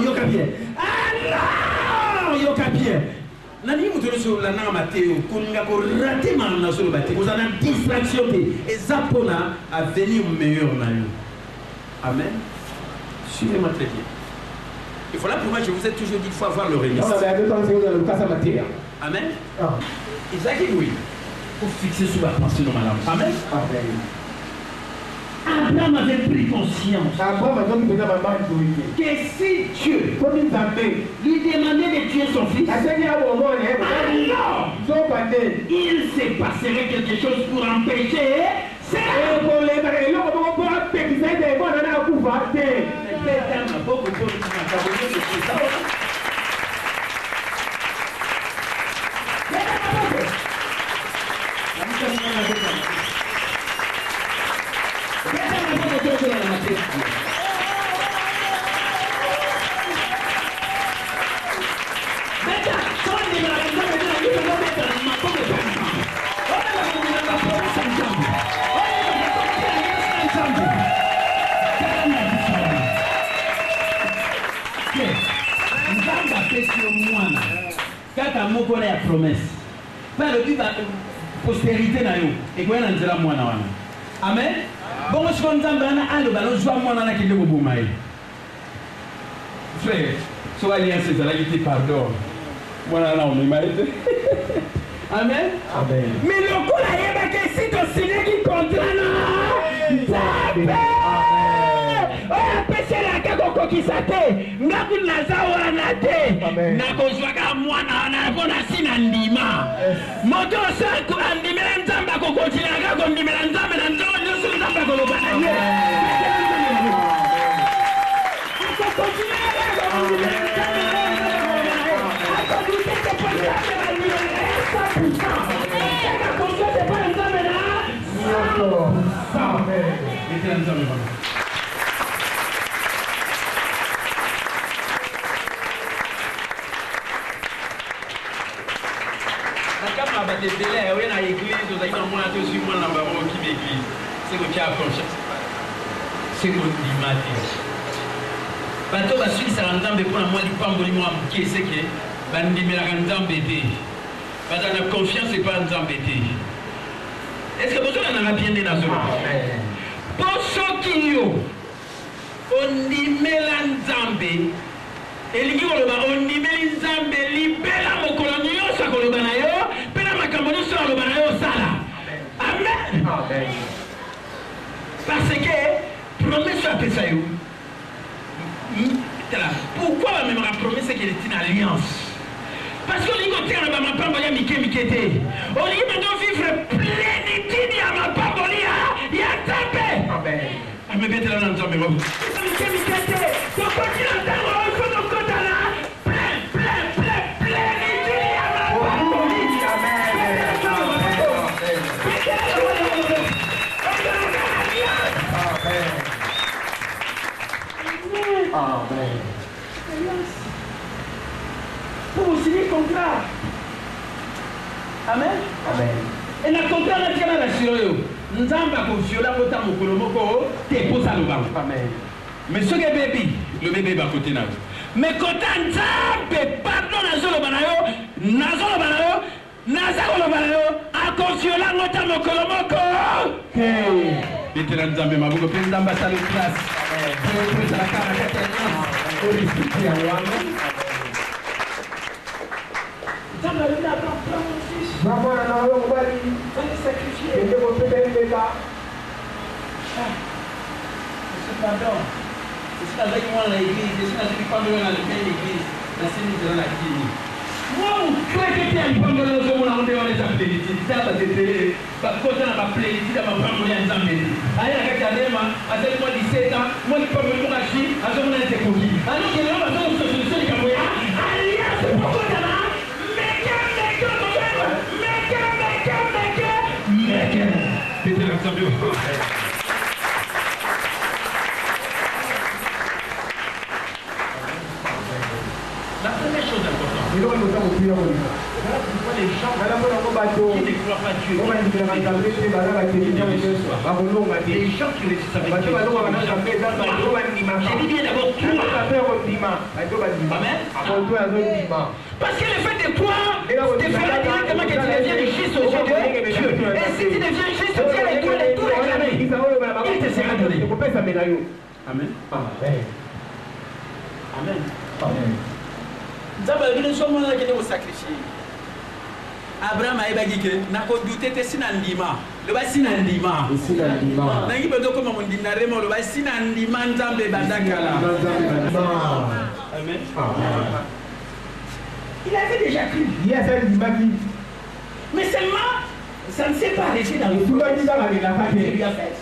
nani mutono so la na Matteo kuninga ko raté mal na so bati vous en distraction et zapona à venir meilleur na yo. Amen. Suivez-moi très bien. Il faut là pour moi je vous ai toujours dit qu'il faut avoir le remise. Amen. Isaac oui. Pour fixer sur la pensée normale. Amen. Amen. Abraham avait pris conscience que si Dieu lui demandait de tuer son fils, alors il se passerait quelque chose pour empêcher kaka moko na ya promesse pas le but postérité na yo et quoi na nzela mwana wana. Amen. Bon je compte nzamba alo balo jwa mwana na kinde bobuma ye frère so alliance ezala yité pardon mwana na on m'aide. Amen. Amen. Mais le coup la yeba que si to signé qui contrat na nzambe oya pese la kako kokisate ngaku nazawa na te nakozwaka mwana na pona sina ndima moto sa ko andimela nzamba ko kotina ka ko ndimela nzamba na nzamba nyoso nzamba ko lobana ye ko kotina ka ko ndimela nzamba ko dute ko posa na ni esa ka ko kote pa nzamba na amen metela nzamba baba. Des délais, oui, dans l'église, vous avez un mois de suivre moi dans qui m'église. C'est que tu as conscience. C'est que tu m'as dit. Bateau va suivre ça en temps de prendre moi du pain, moi, qui c'est que, bandi me la rendant bébé. Parce que la confiance n'est pas en temps bébé. Est-ce que vous en avez bien dit dans ce moment? Pour ceux qui ont, on dit mélanzambe. Et les gens on dit mélanzambe, libéra mon colonio, ça colobanayo. Amen. Amen. Parce que promesse à Pesaïou. Pourquoi la même promesse qu'elle est une alliance? Parce qu'on dit que tu as ma pambolia Miké Mikete. On dit maintenant vivre plénitude à ma pambolia. Il y a tapé. Amen. Amen. Bien là dans le monde. Miké Mikete. Donc quand tu l'entends, il faut nos côtes là. Amen. Pour signer le contrat. Amen. Et na contrat na tia na siro nzamba ko viola kota mokolo moko te posa lo bango. Amen. Mais ce que bébé, le bébé va côté na. Mais kota nzambe pardon na zolo banayo, na zolo banayo, na zolo banayo, a ko viola kota mokolo moko. Betela nzambe maboko pe nzamba sa le place. Amen. Pour la cara katanya. Au respect ya wangu. Nzamba le na plan fils. Maman na yo ngobali, fallait sacrifier. Et vous pouvez le faire. C'est pardon. C'est avec moi à l'église, c'est avec moi à l'église, la Seigneur de la Guinée. Moi, je crois que tu as une femme de la zone où on est appelé, tu as été parce que tu as appelé, tu as appelé les Zambélis. Aïe, avec la dème, à 7 mois 17 ans, moi qui peux me faire agir, à ce moment-là, c'est coquille. Alors que l'homme a fait une solution du Cameroun. Aïe, c'est pourquoi tu as là. La première chose importante, voilà pourquoi les gens qui ne croient pas Dieu, les gens qui ne savent pas Dieu, j'ai dit bien d'abord Amen. Parce que le fait de croire te fera directement que tu deviens juste aux yeux de Dieu. Et si tu deviens juste aux yeux de Dieu, les tout réclamer, il te sera donné. Amen. Amen. Amen. Nzamba bino somo na kene ko sacrifier. Abraham ayeba gike na ko dutete sina ndima. Le ba sina ndima. Sina ndima. Na ngi bedo ko mo ndina remo le ba sina ndima nzambe bandakala. Amen. Il avait déjà cru. Il a fait du magi. Mais seulement ça ne s'est pas arrêté dans le tout lui a fait.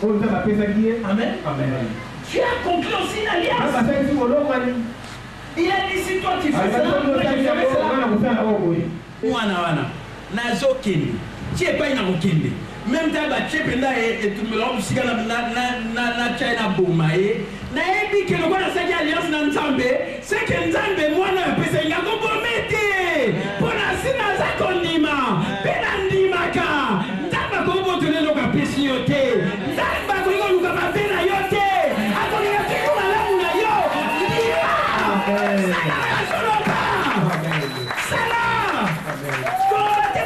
Amen. Amen. Tu as conclu aussi une alliance. Il a dit si toi tu fais ça, moi je ferai cela. Mwana wana, nazo kende. Tu es pas une kende. Même ta ba tu penda et tout le monde siga na China bomaye. Na ebi ke lokwa na saki alliance na Nzambe, c'est que Nzambe mwana pesa ngako bomete. Pona sina za kondima. Pena ndima ka. Nzamba ko botele loka pesi yote. Nzamba ko luka ba pena yote. Akoni ya tiku malamu na yo.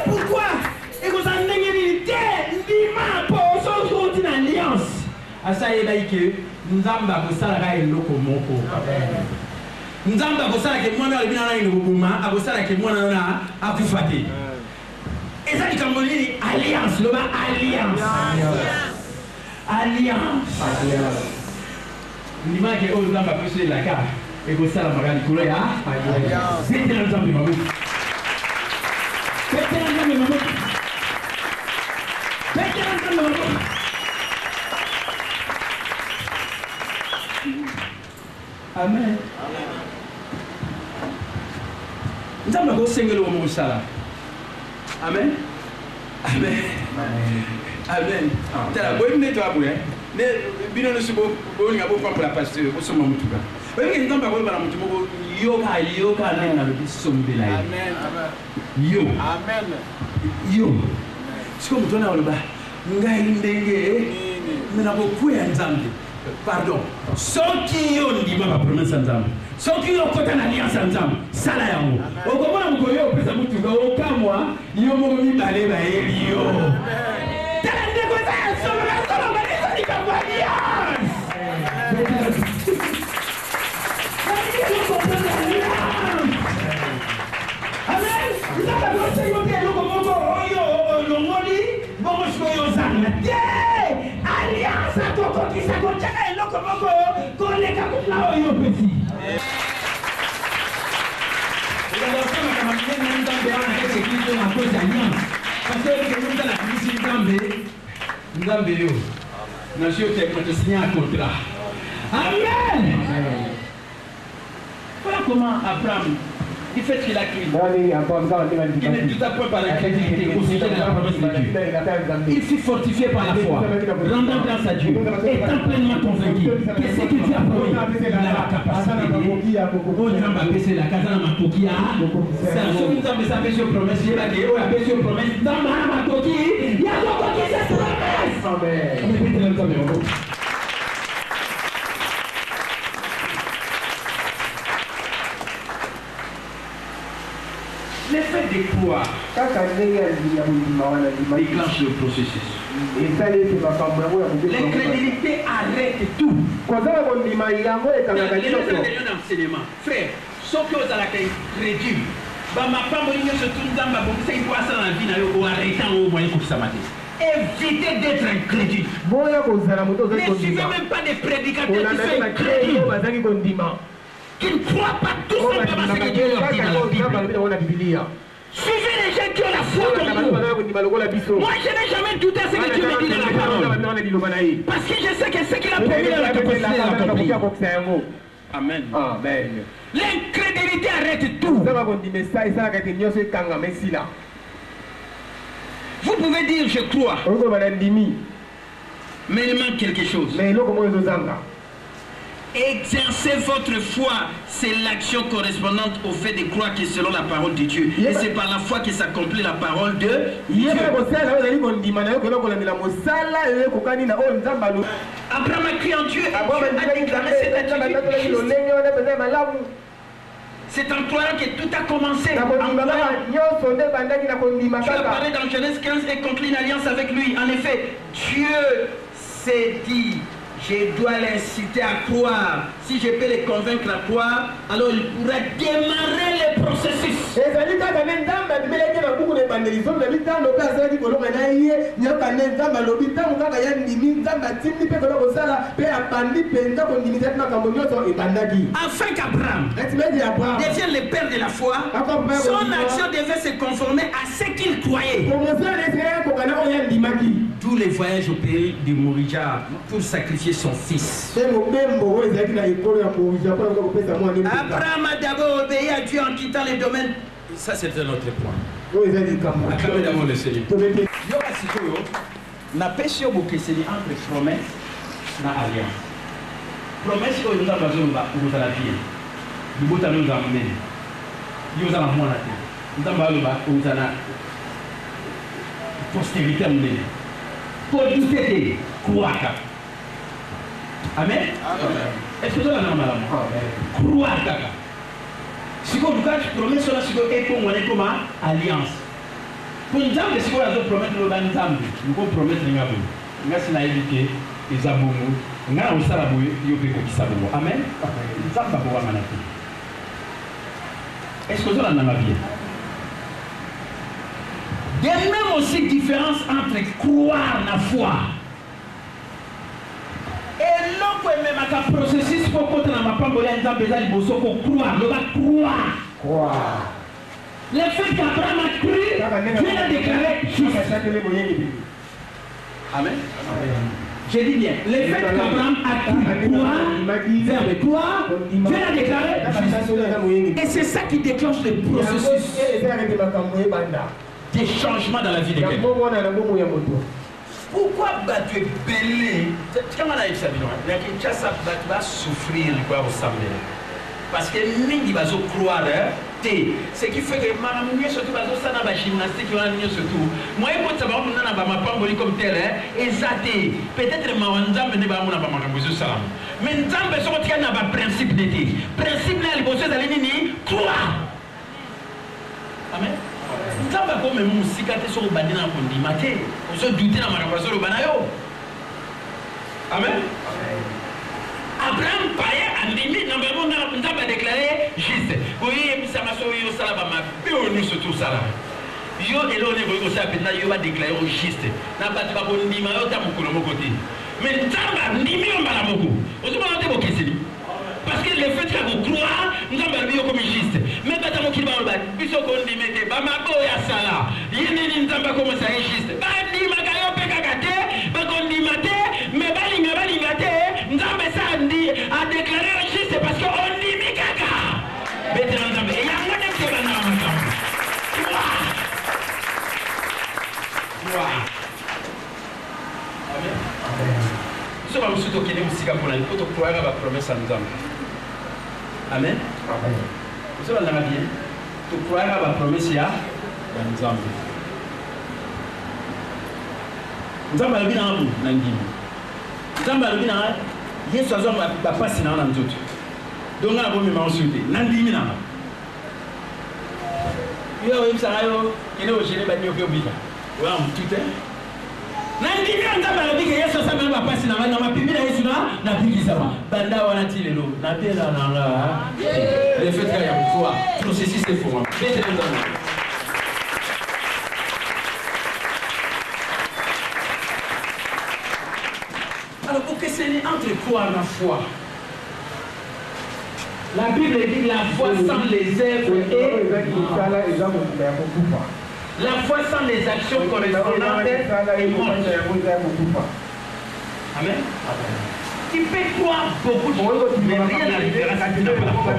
Pourquoi? Et vous en avez dit, l'imam pour son alliance. À ça, il a dit que Nzamba Bosala est loko moko. Nzamba Bosala que moi, je suis un mouvement, à Bosala que moi, je suis un Koufati. Et ça, il dit alliance, le mot alliance. Alliance. L'imam qui est au Nzamba Bosala la carte. Et vous savez, Magali Kouloya, c'est un exemple de Mamou. C'est un exemple de Mamou. C'est un exemple de Mamou. Amen. Nous avons le Seigneur au Mamou Sala. Amen. Amen. Amen. Tu as la bonne nettoyage. Mais, bien le subo, on y a beaucoup pour la pasteur, au sommet de tout cas. Amen. Yo. Amen. Yo. C'est comme toi, là, ngai ndenge, mais na beaucoup ya Nzambe. Pardon. Ceux qui ont dit ma promesse Nzambe. Ceux qui ont côté en alliance Nzambe. Sala yango. Okomona mukoyo pesa mutuka okamwa, yo mo mi balé ba elio. Tande ko za solo ba ni ka alliance. Amen. Vous avez conseillé que nous commençons alliance à Coco qui s'accorde et le Coco qu'on les capte là au petit. Vous allez faire ma camarade même dans des ans avec ce qui sont à cause d'alliance. Parce que nous allons la crise nous avons eu. Nous avons signé un contrat. Amen. Voilà comment Abraham du fait qu'il a crié. Il n'est tout à point par la crédibilité constituée dans la promesse de Dieu. Il fut fortifié par la foi, rendant grâce à Dieu, étant pleinement convaincu que ce que Dieu a promis, il a la capacité de baisser la casa dans ma coquille. C'est un souvenir de sa bêche promesse. Il a dit, oh, la bêche promesse, dans ma coquille, il y a ton coquille, c'est promesse. Amen. L'effet de croire déclenche le processus. L'incrédulité arrête tout. Frère, ce que vous avez crédule, évitez d'être incrédule. Ne suivez même pas des prédicateurs qui sont incrédules, qui ne croient pas tout simplement ce que Dieu leur dit dans la Bible. Suivez les gens qui ont la foi comme vous. Moi, je n'ai jamais douté à ce que Dieu me dit dans la parole. Parce que je sais que ce qu'il a promis dans la capacité. Amen. Amen. L'incrédulité arrête tout. Vous pouvez dire je crois, mais il manque quelque chose. Exercer votre foi, c'est l'action correspondante au fait de croire que selon la parole de Dieu. Et c'est par la foi que s'accomplit la parole de Dieu. Abraham a crié en Dieu et Dieu a déclaré cette attitude. C'est en croyant que tout a commencé. Tu as parlé dans Genèse 15 et conclu une alliance avec lui. En effet, Dieu s'est dit, je dois l'inciter à croire. Si je peux les convaincre à croire, alors il pourra démarrer le processus. Afin qu'Abraham devienne le père de la foi, son action devait se conformer à ce qu'il croyait. D'où les voyages au pays de Morija pour sacrifier son fils. Abraham a d'abord obéi à Dieu en quittant les domaines. Ça, c'est un autre point. Acclamez d'abord le Seigneur. Na péché au bouquet, c'est entre promesse et alliance. Promesse que nous avons besoin de la vie. Nous avons besoin de la vie. Nous avons besoin de la postérité. Pour douter, croire. Amen. Est-ce que vous avez un normal? Croire. Si vous avez une promesse, c'est une alliance. Pour nous dire que si vous avez une promesse, nous avons une promesse. Nous avons évité les abonnés. Nous avons aussi Amen. Est-ce que vous avez un normal? Il y a même aussi différence entre croire et la foi. Et l'autre même un processus pour que ma femme croire. Le fait qu'Abraham a cru, Dieu l'a déclaré juste. Amen. Je dis bien, le fait qu'Abraham a cru croire, Dieu l'a déclaré juste. Et c'est ça qui déclenche le processus des changements dans la vie de quelqu'un. Pourquoi tu es belé? Comment on a dit ça? Tu vas souffrir parce que mingi va croire. Ce qui fait que ma surtout ça dans la gymnastique, surtout. Moi, je peux savoir que je comme tel, et peut-être que je vais salam. Mais je vais un principe d'été. Principe là, il croire. Amen. Nzamba comme musika te so bandina kondima te ozo douter na marabazo lo banayo. Amen. Abraham paye andimi na mbona nzamba déclaré juste. Oui, ça m'a sauvé au salaba ma bionu surtout sala. Yo elo ne ko sa pena yo va déclarer au juste. Na ba ba kondima yo ta mukolo mokote. Mais nzamba ndimi yo mbala moko. Ozo ba te bokeseli. Parce que le fait que vous croire, nous avons vu comme juste. Mais quand vous avez dit, puisque vous dit, mettez, bah ma boue à ça là. Il n'y a pas comme ça juste. Bah dit, ma gagne pas gâté, bah qu'on dit maté, mais bah l'ingate, nous avons ça dit à déclarer juste parce qu'on dit mi caca. Mais il y a un Ce que nous sommes qui nous pour la croire à la promesse à nous. Amen. Vous savez bien. Tu croire à la promesse à nous. Nous avons bien en vous, Nangim. Nous avons bien en Yesu azwa bapasi na mtoto. Donc na bomi mansuti. Nandimi na. Yo imsarayo ine ojele ba nyoke obika. Wa mtute. Nandimi nzamba lobika Yesu azwa bapasi na mapibi na Yesu na bikisa ba. Banda wana tilelo na tela na nga. Le fait qu'il y a une foi, processus c'est faux. Alors, pour questionner entre quoi et la foi? La Bible dit la foi sans les œuvres et la foi sans les actions correspondantes est morte. Amen. Tu peux croire beaucoup de choses, mais rien n'arrivera si tu n'as pas la foi.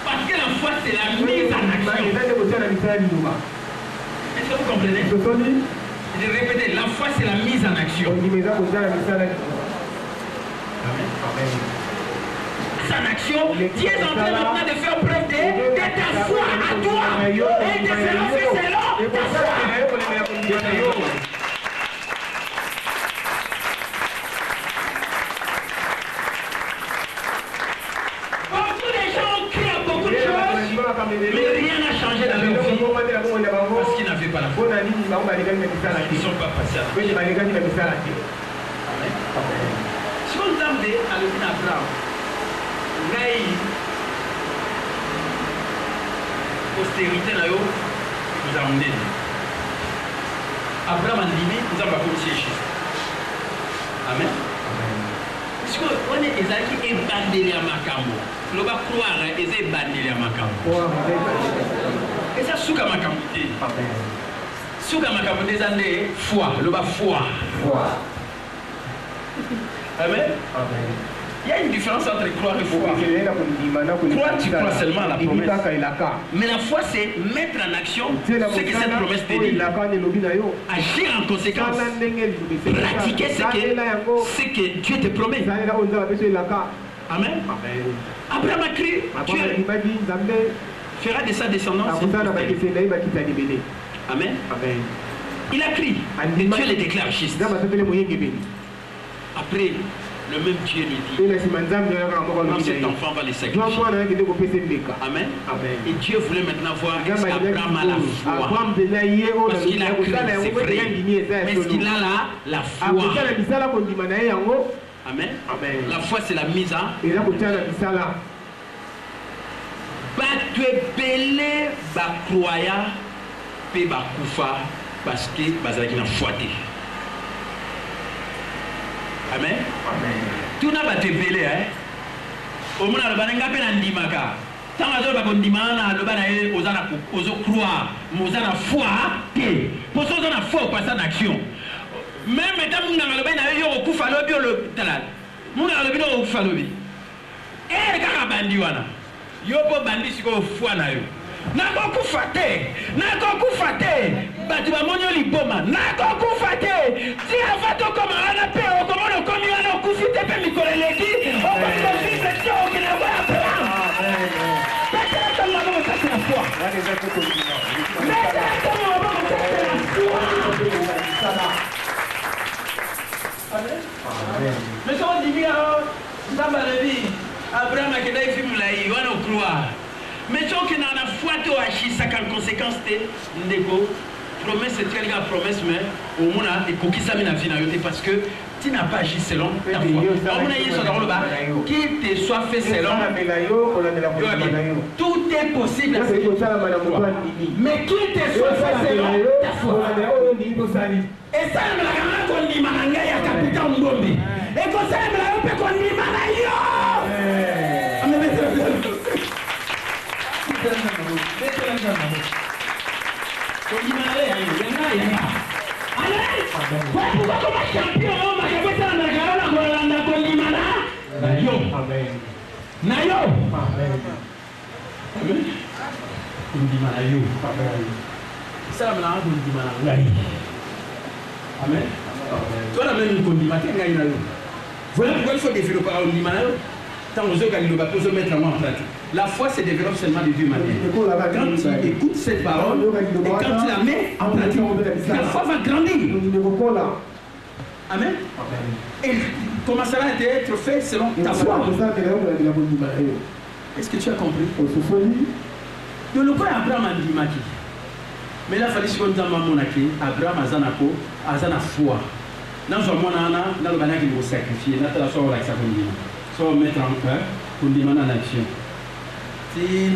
Parce que la foi, c'est la mise en action. Est-ce que vous comprenez? Je vais répéter, la foi c'est la mise en action. Mise en action, Dieu est en train maintenant de faire preuve de ta foi à toi. Et de faire selon ta foi. Beaucoup de gens crient à beaucoup de choses, mais rien n'a changé dans leur vie. Parce qu'ils n'avaient pas la foi. Ils ne sont pas passés à la foi. Si on dame de Alvin Abraham, Gaï, postérité, nous avons dit. Abraham a dit, nous avons pas commencé. Amen. Parce qu'on est Ezaki et bandé à Makambo. On va croire et c'est bandé à Makambo. Et ça, souka Makambo. Souka Makambo des années, foi, le bas foi. Amen. Il y a une différence entre croire et foi. Croire, tu crois seulement à la promesse. Mais la foi, c'est mettre en action ce que cette promesse te dit. Agir en conséquence. Pratiquer ce que Dieu te promet. Amen. Abraham a crié, Dieu fera de sa descendance. Amen. Il a crié, et Dieu le déclare juste. Après, le même Dieu lui dit, cet enfant va les sacrifier. Amen. Et Dieu voulait maintenant voir Abraham a la foi. Parce qu'il a cru, c'est vrai. Mais est-ce qu'il a la foi? Amen. La foi, c'est la mise en Battu belé bakroya pe bakufa parce que bazalaki na foité. Amen. Tout n'a pas été belé, hein. Au moins, le bananga pe nandimaka. Tant que le bakondimana, le banae osana oso croire, osana foi, té. Pour ça, on a foi passer en action. Même étant mon le banae yo okufa lobi le talal. Mon le bino okufa lobi. Eh kaka bandi wana. Yo po bandi siko foi na yo. Nako kufate, batu bamonyo liboma, nako kufate. Si avato koma ana pe o koma no komi ana kufite pe mikoleleki, o komi no fise tio ke na wa plan. Peut-être que la maman ça c'est la foi. Mais ça on dit bien, ça va le dire. Abraham a kedai fimulai, wana croire. Mais si on a la foi, tu agis, ça a conséquence de négo. Promesse, c'est une promesse, mais au moins, il faut qu'il s'amène à la vie parce que tu n'as pas agi selon ta foi. Qu'il te soit fait selon. Tout est possible. Mais qu'il te soit fait selon ta foi. Et ça, je me dis, il y a un capitaine Mbombi. Et comme ça, je me dis, Amen. Toi, la même condiment, voilà pourquoi il faut développer un condiment. Tant aux autres, il va se mettre en pratique. La foi se développe seulement de deux manières. Quand tu écoutes cette parole et quand tu la mets en pratique, la foi va grandir. Amen. Et commencera à être fait selon ta foi. Est-ce que tu as compris? De le quoi Abraham a dit Maki. Mais là, il fallait que Abraham a la foi. Dans ce moment-là, il faut sacrifier. Il faut mettre en place pour demander en action. Si il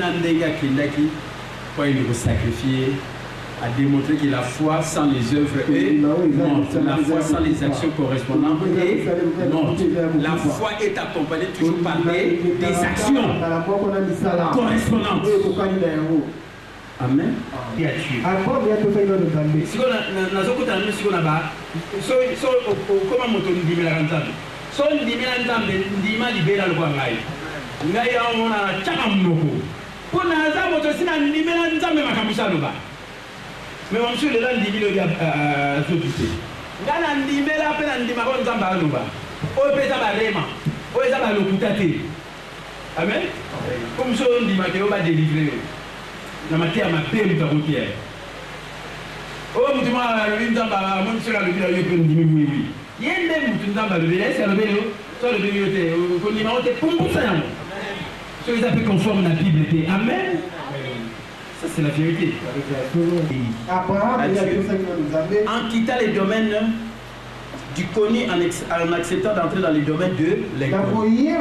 faut sacrifier, à démontrer que la foi sans les œuvres est morte. La foi sans les actions correspondantes est morte. La foi est accompagnée toujours par des actions correspondantes. Amen. Mais on se le donne 10 000 à s'occuper. Gana ndimela pe na ndima ko nzamba aluba. O pesa ba rema. O eza ba lokutate. Amen. Comme so ndima ke o ba délivrer. Na matia ma pe mu takotier. O mutu ma nzamba mon sera le bila yo pe ndimi oui. Yende mutu nzamba le bila c'est le bilo. So le bilo te ko ndima o te kumbusa yango. So ils appellent conforme la Bible. Amen. Ça c'est la vérité. En quittant les domaines du connu, en acceptant d'entrer dans les domaines de l'inconnu.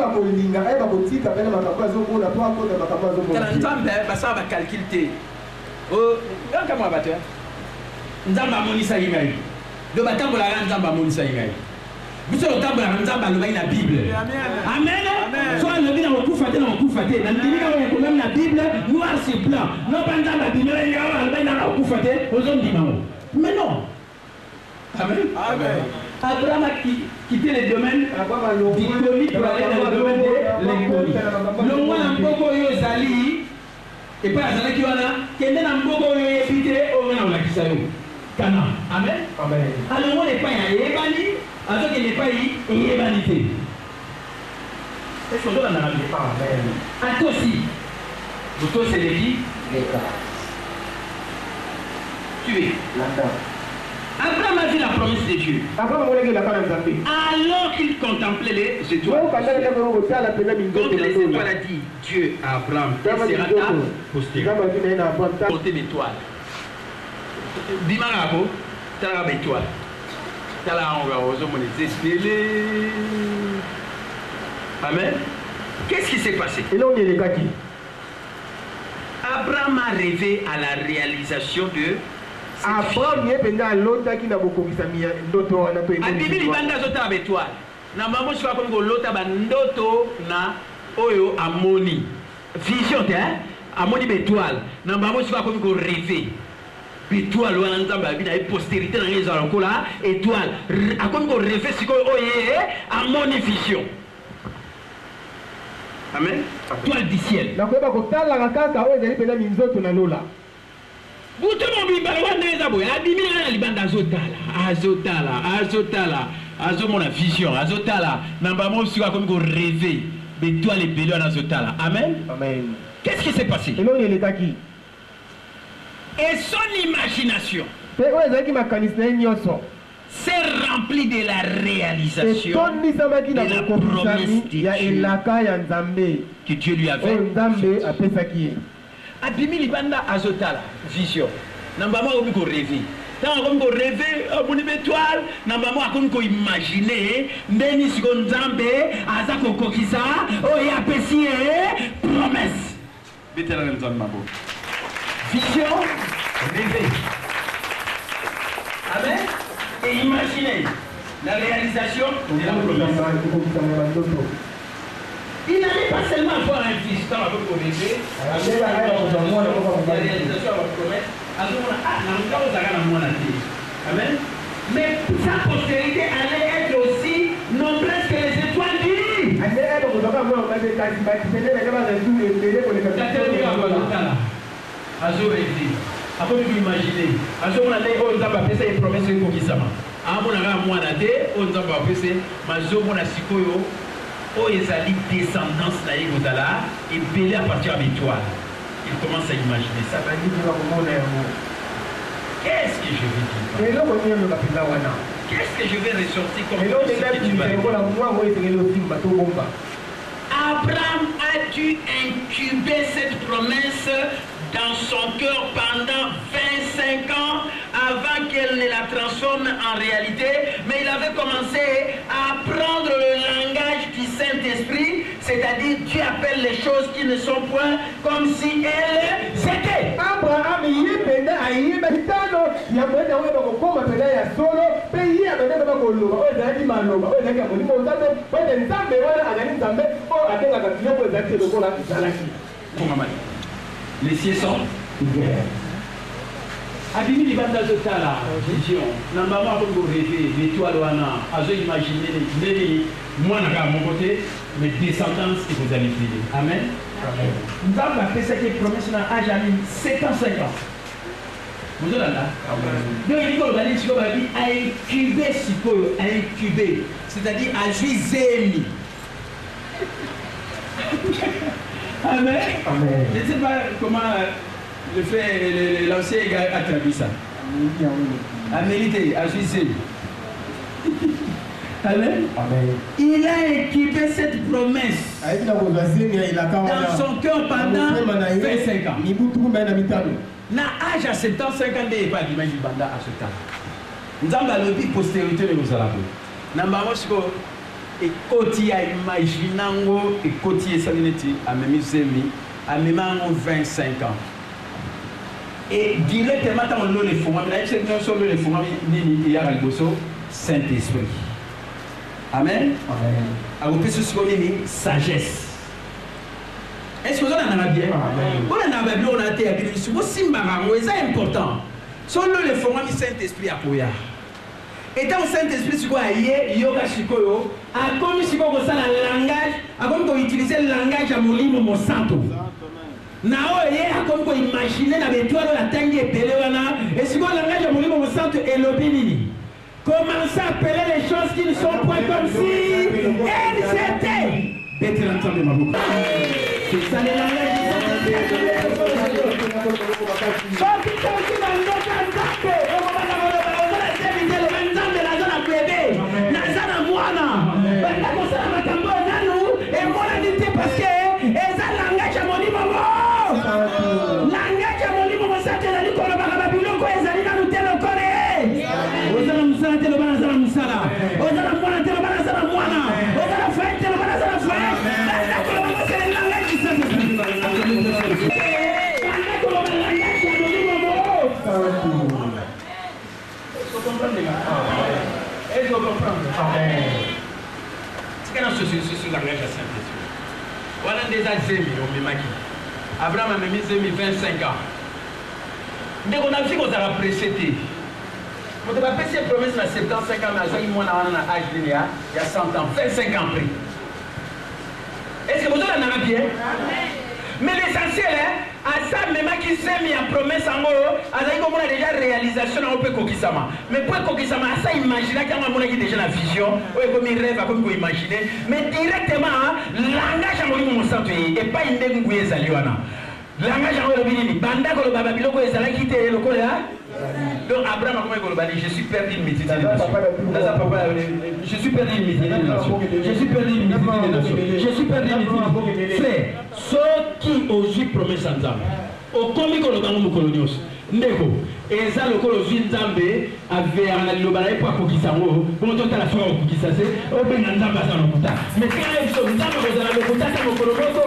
Ça va calculer. Oh, comment va-t-il? Nzamba monisa yingai. Do batambola nzamba monisa yingai. Vous savez la Bible. Amen. Soit le bien au coup faté, dans le coup faté. Dans le quand même la Bible, noir sur blanc. Non pas dans la Bible, il y a un coup faté, aux hommes d'Imam. Mais non. Amen. Abraham a quitté les domaines du connu pour aller dans le domaine de l'inconnu. Le moins en Bogo Yozali, et pas à qui on a, qui est dans Bogo Yozali, au moins on a qui ça y Cana. Amen. Alors on n'est pas à Yébani. Alors qu'il n'est pas une humanité. Est-ce qu'on doit en arriver? À toi aussi. Pour toi, c'est les vies. Tu es. Abraham a vu la promesse de Dieu. Alors qu'il contemplait les étoiles. Donc les étoiles a dit Dieu à Abraham, il sera ta postérité. Portez l'étoile. Dis-moi là, tu as l'étoile. Amen. Qu'est-ce qui s'est passé? Abraham a rêvé à la réalisation de Abraham vision étoile ou un ensemble de postérité dans les alcool là étoile à comme qu'on rêve si qu'on oye à mon vision. Amen. Étoile du ciel. Na ko ba ko tala kaka o ezali pena minzoto na lola. Buto mo bimba wa ndeza boya adimira na libanda azotala azomona vision azotala namba mo si comme qu'on rêve étoile et bello na azotala. Amen. Amen. Qu'est-ce qui s'est passé? Et son imagination s'est remplie de la réalisation de la promesse de Dieu que Dieu lui avait fait. Abimi libanda azotala vision. Namba mo ko rêver. Tant comme ko rêver mon étoile, namba mo comme ko imaginer ndeni siko nzambe azako kokisa o ya pesi promesse. Vétéran nzambe mabo. Vision, rêver. Amen. Et imaginez la réalisation de la promesse. Il n'allait pas seulement avoir un fils dans la rêver. La réalisation de la promesse. Amen. Mais sa postérité allait être aussi nombreuse que les étoiles du lit. Azo rêver, après vous imaginez, Azo on a dit oh ça va faire une promesse pour qui ça va. amonaka mwana te oyo nzambe apesi mazomona sikoyo oyo ezali descendance na ye kozala ebele à partir ya étoile. Il commence à imaginer ça. Qu'est-ce que je vais dire? Qu'est-ce que je vais ressortir comme Abraham a dû incuber cette promesse dans son cœur pendant 25 ans avant qu'elle ne la transforme en réalité, mais il avait commencé à apprendre le langage du Saint-Esprit, c'est-à-dire Dieu appelle les choses qui ne sont point comme si elles étaient. Abraham les cieux sont ouverts. Abimi libanda zotala vision. Nambama bongo rêver l'étoile wana azo imaginer neli mwana ka mon côté mes descendants et vous allez prier. Amen. Amen. Nzamba pesa que promesse na âge à 75 ans. Vous êtes là? Donc il faut aller sur la vie à incuber sikoyo, à incuber, c'est-à-dire à juizer. Amen. Amen. Je ne sais pas comment l'ancien a traduit ça. À mériter, à juger. Amen. Amen. Il a équipé cette promesse dans son cœur pendant 25 ans. Na âge à 75 ans, il n'y a pas d'image du banda à ce temps. Nous avons la postérité de nos arabes. Nous avons et koti a imaginango et koti esalineti a même zemi a même 25 ans et directement dans le fond mais c'est non seulement le fond ni ya liboso Saint-Esprit. Amen. Amen. A vous peut se souvenir sagesse. Est-ce que vous en avez bien? On a bien on a été habitué sur simba c'est important. Seulement le fond ni Saint-Esprit a koya. Et dans le Saint-Esprit, il y a Shikoyo, a comme si on a le langage, a comme utiliser le langage à Molimo Monsanto. Nao a comme imaginer la méthode la tangue et Péléwana, et si on a le langage à Molimo Monsanto et l'opinion. Commencez à appeler les choses qui ne sont pas comme si elles étaient. Bête l'entendre ma bouche. C'est ça le langage du parce que eza langage ya molimo mo langage ya molimo mo sa te zali koloba na babiloko ezali na lutelo kole ozala musala te loba na zala musala ozala mwana te loba na zala mwana ozala frère te loba na zala frère ozala koloba na zala langage sa te ozala koloba na langage ya molimo mo. Est-ce que vous comprenez? Est-ce que vous comprenez? C'est qu'il y a ce langage à Saint-Esprit. Voilà déjà Zémi, on me maquille. Abraham a mis Zémi 25 ans. Dès qu'on a vu qu'on a précédé, on a fait cette promesse à 75 ans, mais à il y a 100 ans, 25 ans après. Est-ce que vous en avez bien? Mais l'essentiel, à ça, même qui s'est mis en promesse en haut, à ça, on a déjà réalisation en peu Kokisama. Mais pour Kokisama, à ça, imaginez qu'il y a déjà la vision, comme il rêve, comme vous imaginez. Mais directement, langage en haut, et pas une dégoût, Zaliwana. Langage en haut, Banda, le Babiloko, et Zala qui était le Kola. Donc, Abraham, je suis perdu une métier. Je suis perdu une métier. Je suis perdu une métier. Je suis perdu une métier. Frère, ceux qui osent promesse en Zambé, au comique le bango colonios, Ndeko, et ça le colosie Zambé avait un alobaraï pour Kokisango, pour monter à la soirée au Kokisase, au Benanzamba sans le Kouta. Mais quand ils sont dans le Kouta, c'est mon colomoto.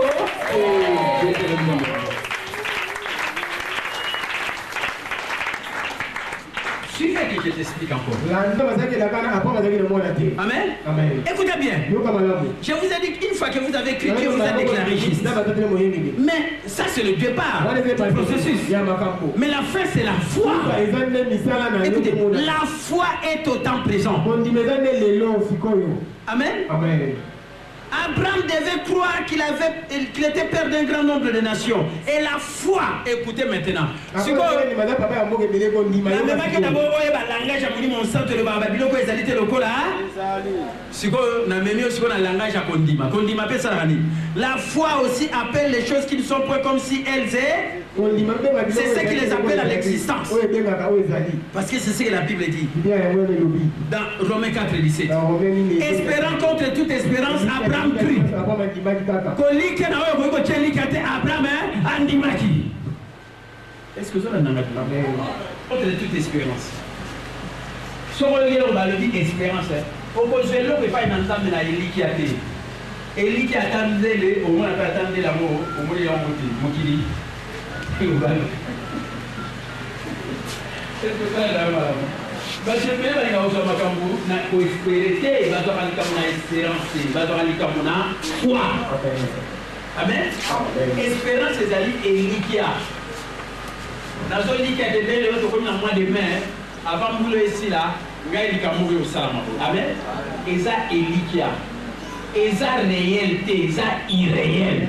Suivez que je t'explique encore. Amen. Amen. Écoutez bien. Je vous ai dit qu'une fois que vous avez cru, Dieu vous a déclaré juste. Mais ça, c'est le départ du processus. Mais la fin, c'est la foi. Écoutez, la foi est autant présente. Amen. Amen. Abraham devait croire qu'il était père d'un grand nombre de nations. Et la foi, écoutez maintenant. Si vous avez la foi aussi appelle les choses qui ne sont pas comme si elles étaient. C'est ce qui les appelle à l'existence. Parce que c'est ce que la Bible dit. Dans Romains 4, 17. Espérant contre toute espérance, Abraham crut. Est-ce que vous avez contre toute espérance? Si on regarde le dit espérance, on peut se le pas une ensemble de la Élie qui a été. Élie qui attendait au moins attendait l'amour, au moins il a monté. C'est ce que ça là. Bah je vais aller au Zamakambu, na espérité, bah ça va aller comme na espérance, bah ça va aller comme na foi. Amen. Espérance c'est ali Elikia. Na zone qui a été le comme na mois de mai, avant boulot ici là, gars il a mouru au Salama. Amen. Et ça Elikia. Et ça réalité, ça irréel.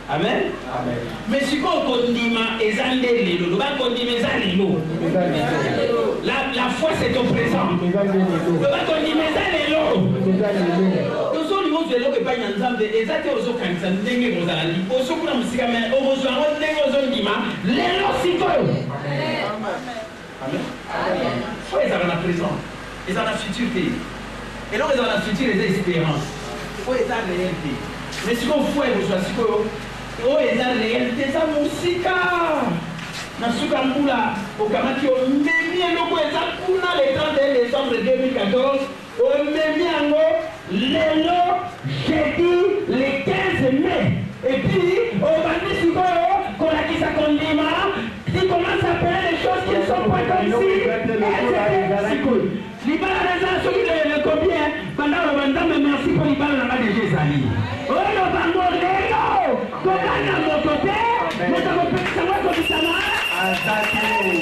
Amen. Amen. Mais si on condime les années, la foi c'est au présent. Le va condime les années. Nous sommes niveau de l'eau que pas y ensemble. Et ça c'est aux autres quand ça n'est pas aux alliés. Aux autres comme si quand même aux autres on n'est aux autres dima. Les lois c'est quoi? Amen. Amen. Faut les avoir la présent. Ils ont la futurité. Et là ils ont la future les espérances. Faut les avoir la réalité. Mais si on fait vous choisissez quoi? Oh, et la réalité, ça musique. Nasuka Mbula, au Kamaki, au Memi, le 31 décembre 2014, au Memi Ango, jeudi, le 15 mai. Et puis, au Bandi Suko, qu'on a qui ça condima, qui commence à faire les choses qui ne sont pas comme si. Libala raison celui de combien pendant le bandam merci pour Libala la de Jésus. Oh le bango lelo kokana motote moto kopesa wako bisama asante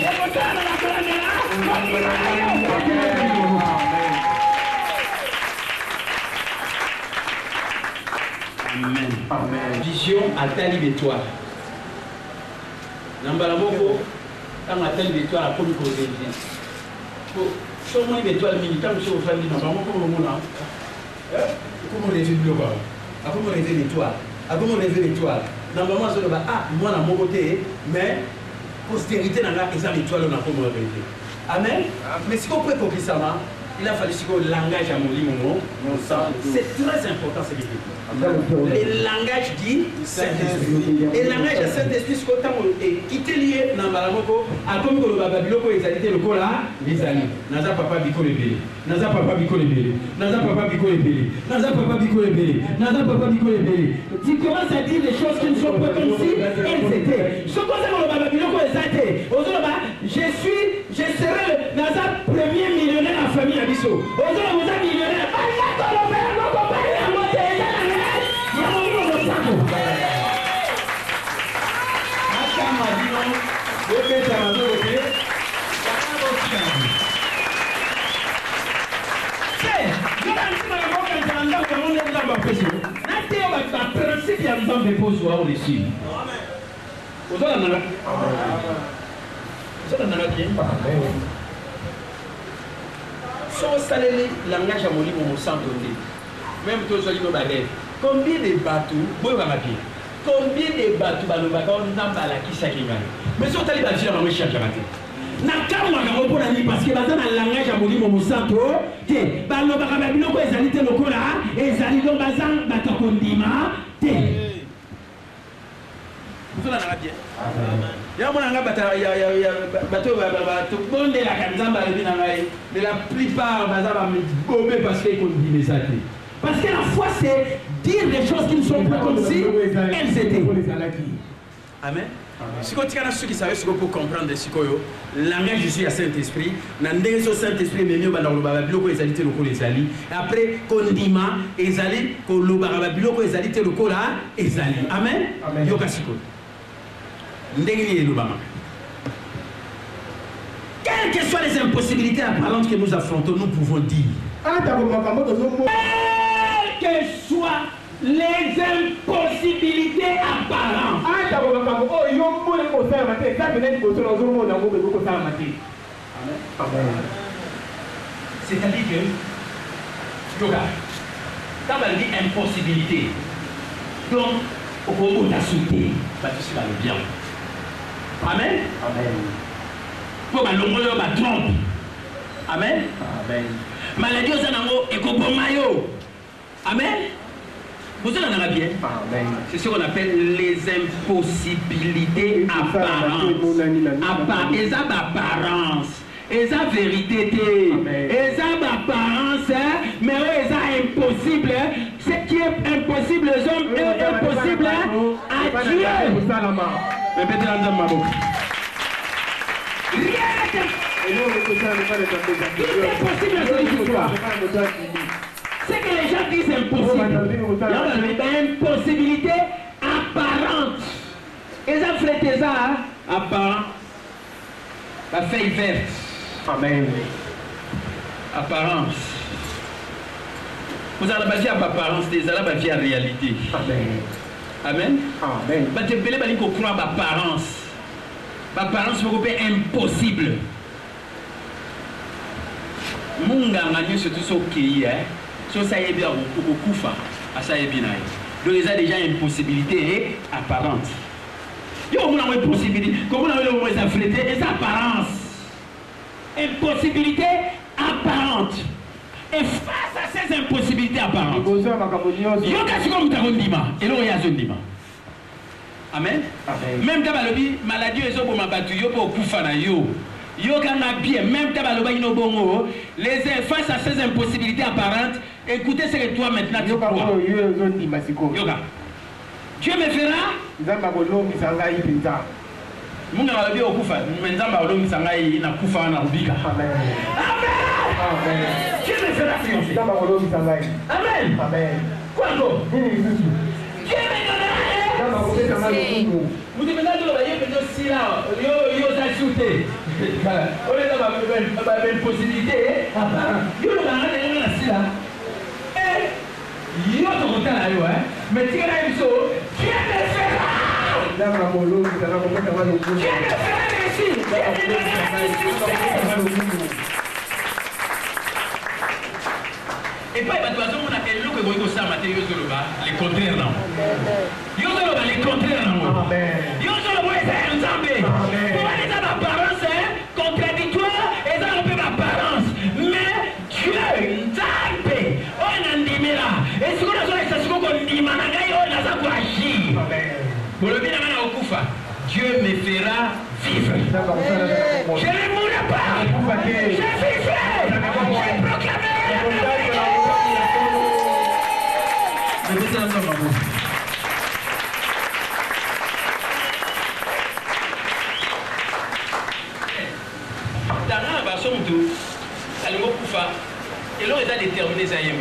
ekotana la kamera amen amen vision à tali victoire nambala moko quand à tali victoire comme cause comment l'étoile militaire sur le famille dans comment rêver le bas comment rêver l'étoile comment rêver l'étoile dans moment sur le bas ah moi dans mon côté mais postérité dans la ils ont l'étoile on a comment rêver amen mais si on peut copier ça il a fallu que le langage à mon lit c'est très important ce qu'il dit le langage dit Saint-Esprit et le langage de Saint-Esprit c'est quand on est quitté lié dans Balamoko à comme le Babiloko exalité le cola les amis naza papa biko le belé naza papa biko le belé naza papa biko le belé naza papa biko le belé naza papa biko le belé tu commences à dire des choses qui ne sont pas comme si elles étaient ce qu'on a le Babiloko exalité je serai le naza premier millionnaire en famille à Bisso aujourd'hui vous êtes millionnaire langage à mon livre au centre même tous ceux qui ont rêve combien de bateaux combien de bateaux mais si on t'a dit que tu as cherché parce que le langage à mon livre au centre vous en avez bien. La plupart parce que la foi c'est dire des choses qui ne sont pas comme si elles étaient. Amen. Si on tient à ceux qui savent ce qu'on peut comprendre de ce que le langage je suis à Saint-Esprit, dans Saint-Esprit mais mieux dans le Babiloko les alités locaux les alliés. Après condiment les alliés, le Babiloko les alités locaux là les alliés. Amen. Yokasiko. Quelles que soient les impossibilités apparentes que nous affrontons, nous pouvons dire que soient les impossibilités apparentes. C'est-à-dire que, quand on dit impossibilité, donc, on a sauté, tu vas le bien. Amen. Amen. Pour ma trompe. Amen. Amen. Maladie aux animaux et mayo. Amen. Vous en avez bien. Amen. C'est ce qu'on appelle les impossibilités apparentes. Et ça, apparence. Et ça, vérité. Et ça, apparence. Mais et ça, impossible. Ce qui est impossible aux hommes est impossible à Dieu. Répétez dans ma bouche. Rien n'est possible à celui qui croit. C'est que les gens disent impossible. Impossibilité apparente. Et ça flatte ça, apparent. La feuille verte. Amen. Apparence. Vous allez pas dire apparence, vous allez pas dire réalité. Amen. Amen. Amen. Bah tu peux pas dire qu'on croit apparence. Apparence c'est impossible. Munga ngani surtout ce qui est. So ça y est bien au kufa, ça y est bien. Donc il y a déjà une possibilité apparente. Il y a une possibilité. Comment on a les affrétés et apparence. Impossibilité apparente. Et face à ces impossibilités apparentes, il y a Amen. Même quand la maladie est au moment battu, il y a beaucoup de gens. Même quand les face à ces impossibilités apparentes, écoutez ce que toi maintenant tu crois. Dieu me fera. Munga walabi okufa mwenzamba walomi sangai na kufa na rubika. Amen. Amen. Dieu me fera triompher. Amen. Amen. Quoi encore? Dieu me donnera. Vous devez dire que vous avez aussi là, vous ajouté. On est dans une possibilité. Vous avez là. Et vous avez là. Mais tu as une chose. Dieu me fera. Dieu me fera réussir. Et pas de toute façon, on a un look que vous avez les contraires non. Les contraires non. Pour les apparences contradictoires, et ça on peut l'apparence. Mais Dieu, Nzambe, on a dit là. Et ce qu'on a fait, c'est ce qu'on dit, on a quoi agir. Pour le bien Dieu me fera vivre. Je ne mourrai pas. Je vivrai. Je proclamerai. Et l'on est déterminé ça y est.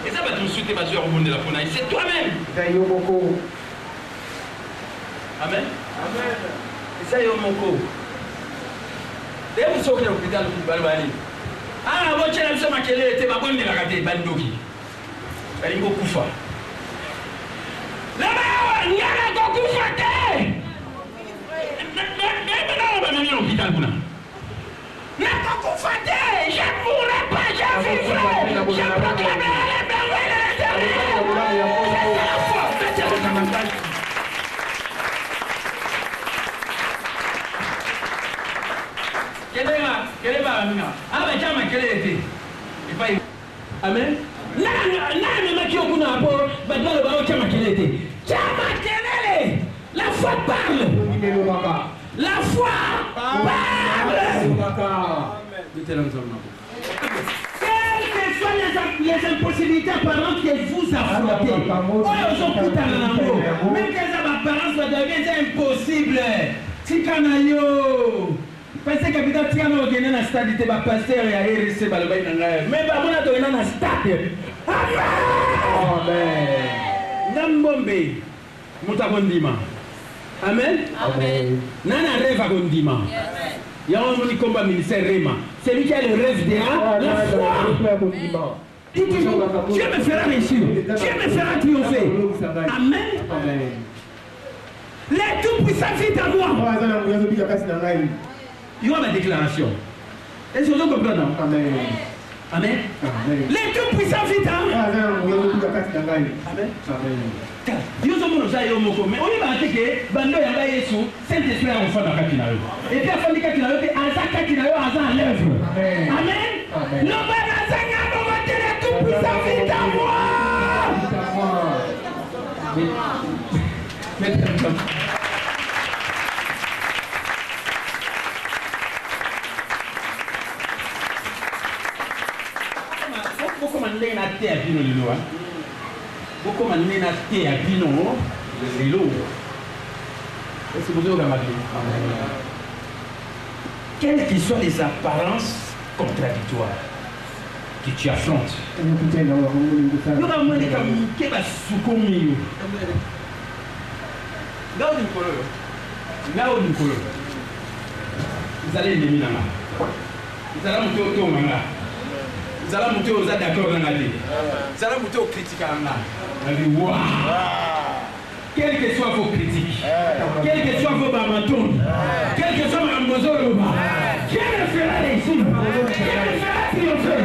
Et ça va te souhaiter ma soeur au monde de la Fonaï. C'est toi-même. Amen. Amen. Et ça y est mon co. Et vous sortez au hôpital pour Balbani. Ah, votre chien se maquillait, t'es ma bonne de la rater, Bandoki. Elle est beaucoup fort. Là-bas, il y a un beaucoup fort. Non, on va venir au hôpital pour là. Je ne mourrai pas, je vivrai. Je proclamerai les merveilles de l'Éternel. C'est la foi. Quel est ma mère? Ah, mais tiens, mais quel était? Amen. Là, qui au bout d'un rapport, la foi parle. La foi parle. Quelles que soient les impossibilités apparentes que vous affrontez, même qu'elles apparences deviennent impossibles. Tikanayo. Parce que capitaine Tikana au Guinée na stade de pasteur et à RC Balbaï Nangaï. Mais pas mon ato na stade. Amen. Nambombe. Mutakondima. Amen. Amen. Nana rêve à Gondima. Il y a un combat ministère Rema. Celui qui a le rêve de la foi. Dieu me fera réussir. Dieu me fera triompher. Amen. Les tout-puissants vivent en moi. Il y aura ma déclaration. Est-ce que vous comprenez? Amen. Amen. Les tout-puissants vivent en moi. Amen. Yo sommes nous aïeux moko, mais on y va attaquer. Bando yanga Yesu, Saint-Esprit a enfant dans Kakinayo. Et puis afin de Kakinayo, Asa Kakinayo, Asa en l'œuvre. Amen. Non pas Asa non va te les tout-puissants vivent en moi. Pourquoi on est à terre vino le loin? Pourquoi on est à terre vino le loin? Est-ce que vous avez remarqué? Quelles que soient les apparences contradictoires que tu affrontes, vous allez l'aimer là. Vous allez monter au manga. Vous allez monter aux d'accord dans la vie. Vous allez monter aux critiques en là. Quelles que soient vos critiques, quelles que soient vos bamatons, quelles que soient vos mbozoloba, Dieu me fera réussir. Dieu me fera triompher.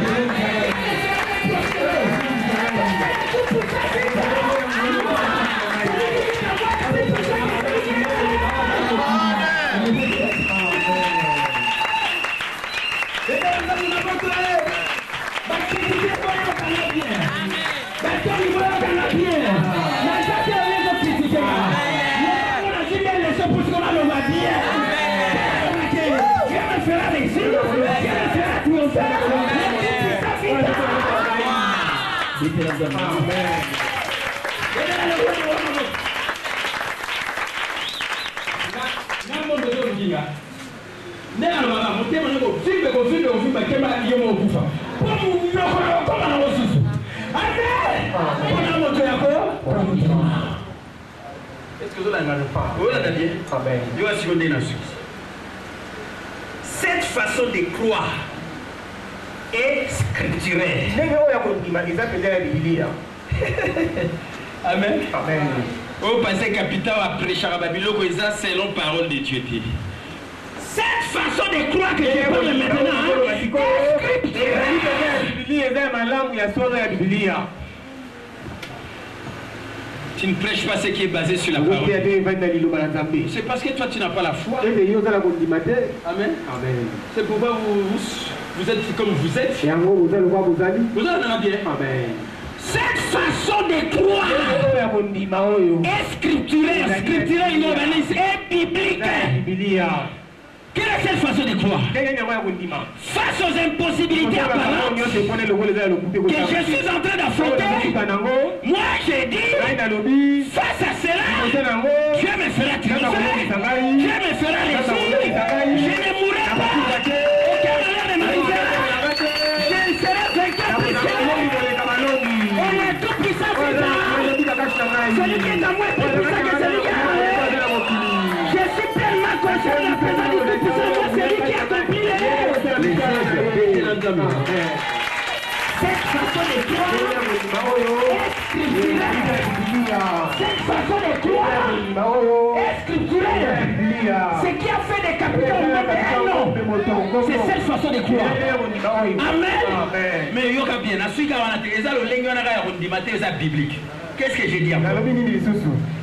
Cette façon de croire est scripturelle. Amen. Amen. Au passé capital a prêché à Babylone, c'est selon parole de Dieu. Cette façon de croire que je parle maintenant est scripturelle. Tu ne prêches pas ce qui est basé sur la parole. C'est parce que toi tu n'as pas la foi. Amen. C'est pourquoi vous êtes comme vous êtes. Vous en avez bien. Amen. Cette façon de croire est scripturelle, est biblique. Quelle est cette façon de croire? Face aux impossibilités apparentes que je suis en train d'affronter, moi j'ai dit, face à cela, Dieu me fera triompher, Dieu me fera réussir, je ne mourrai pas, aucun malheur ne m'arrivera, je serai vainqueur du Seigneur. Et le tout-puissant celui qui est à moi est plus puissant que celui qui est à moi. Je suis pleinement conscient de la présence du Tout-Puissant, celui qui a accompli les choses. Cette façon de croire est scripturelle. Cette façon de croire est scripturelle. Ce qui a fait des capitaux non, c'est cette façon de croire. Amen. Mais il y a bien, c'est biblique. Qu'est-ce que j'ai dit encore?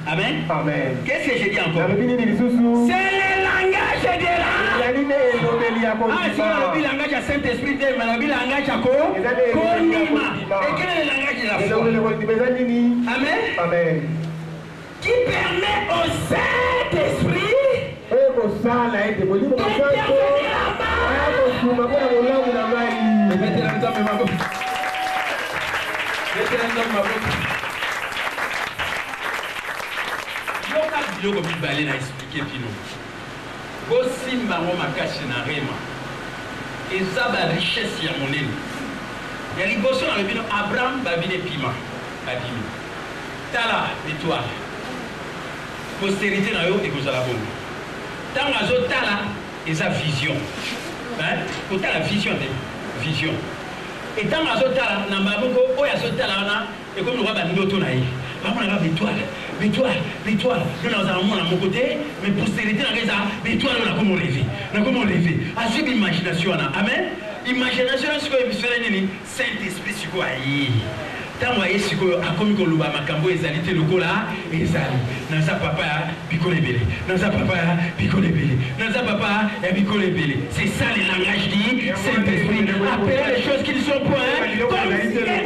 Amen. Amen. Qu'est-ce que j'ai dit encore? C'est le langage de la... Ah, c'est le langage de Saint-Esprit, mais le langage de quoi? Et quel est le langage de la foi? Amen. Amen. Qui permet au Saint-Esprit d'intervenir en bas. Je vais expliquer pour nous. Si maman m'a caché dans Réma, et ça va richesse à mon ennemi. Il y a une boisson dans le bino Abraham va venir piment. Tala, l'étoile. Postérité dans l'eau et vous allez la bombe. Tant que vous tala, et sa vision. Pour la vision. Et tant que Zotala, Nambaboko, Oya Zotala, et comme le roi Bandoto Naï, on a victoire, victoire, victoire. Nous avons à mon côté, mais postérité, victoire, on a comment rêver. On a comment rêver. À suivre l'imagination, amen. Imagination, c'est quoi? Saint-Esprit, c'est quoi? Tant voyez ce que a commis qu'on loue à Macambo, ils allaient le cola, et ils allaient. Dans sa papa, picole belé. Dans sa papa, picole belé. Dans sa papa, picole belé. C'est ça le langage dit Saint-Esprit. Appelez les choses qui ne sont point comme si elles étaient.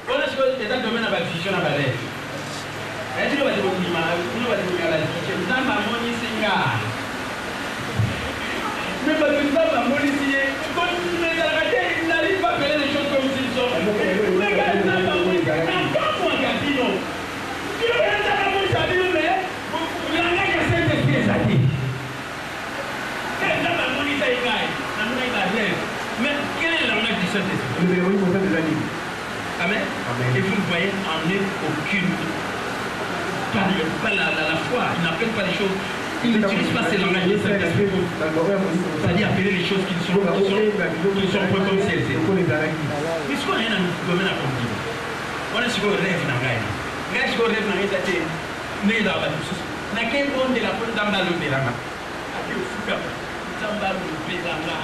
Voilà ce que les domaines à la fiction à Balais. Est-ce que vous avez dit la fiction? Dans ma monnaie, c'est mais parce que ça va modifier. Mais la réalité, il n'arrive pas à faire les choses comme s'ils sont. Mais quand ça va modifier, encore moins Gabino. Tu veux que ça va modifier, mais le langage de Saint-Esprit est ça dit. Quand ça va modifier, il gagne. Mais quel est le langage du Saint-Esprit? Amen. Et vous ne voyez en eux aucune. Pas la foi, il n'appelle pas les choses. Il n'utilise pas ces langages de Saint-Esprit, c'est-à-dire appeler les choses qui sont pas comme si elles étaient. Mais ce qu'on a dans le domaine accompli, on a ce qu'on rêve dans le rêve. Regarde ce qu'on rêve dans le rêve, c'est né dans la bâtisse. N'a qu'un bon de la pointe d'Ambalo de la main. Avec le fouca, d'Ambalo de la main.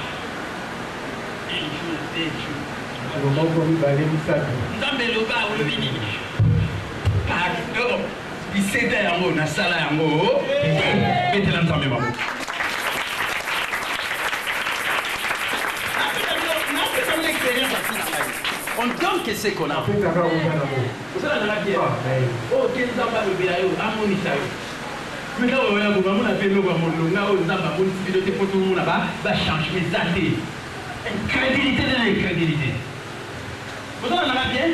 Un jour, deux jours. D'Ambalo ba ou le vini. Pardon. Il s'est dit en haut, dans la salle en haut, mettez l'ensemble maman. On donne que c'est qu'on a. Vous savez, on a bien. Oh, quel zamba le bélayo, amoni ça. Mais là, on a fait l'eau, on a zamba, on a fait pour tout le monde là-bas, va changer mes années. Incrédulité de l'incrédulité. Vous savez, on a bien.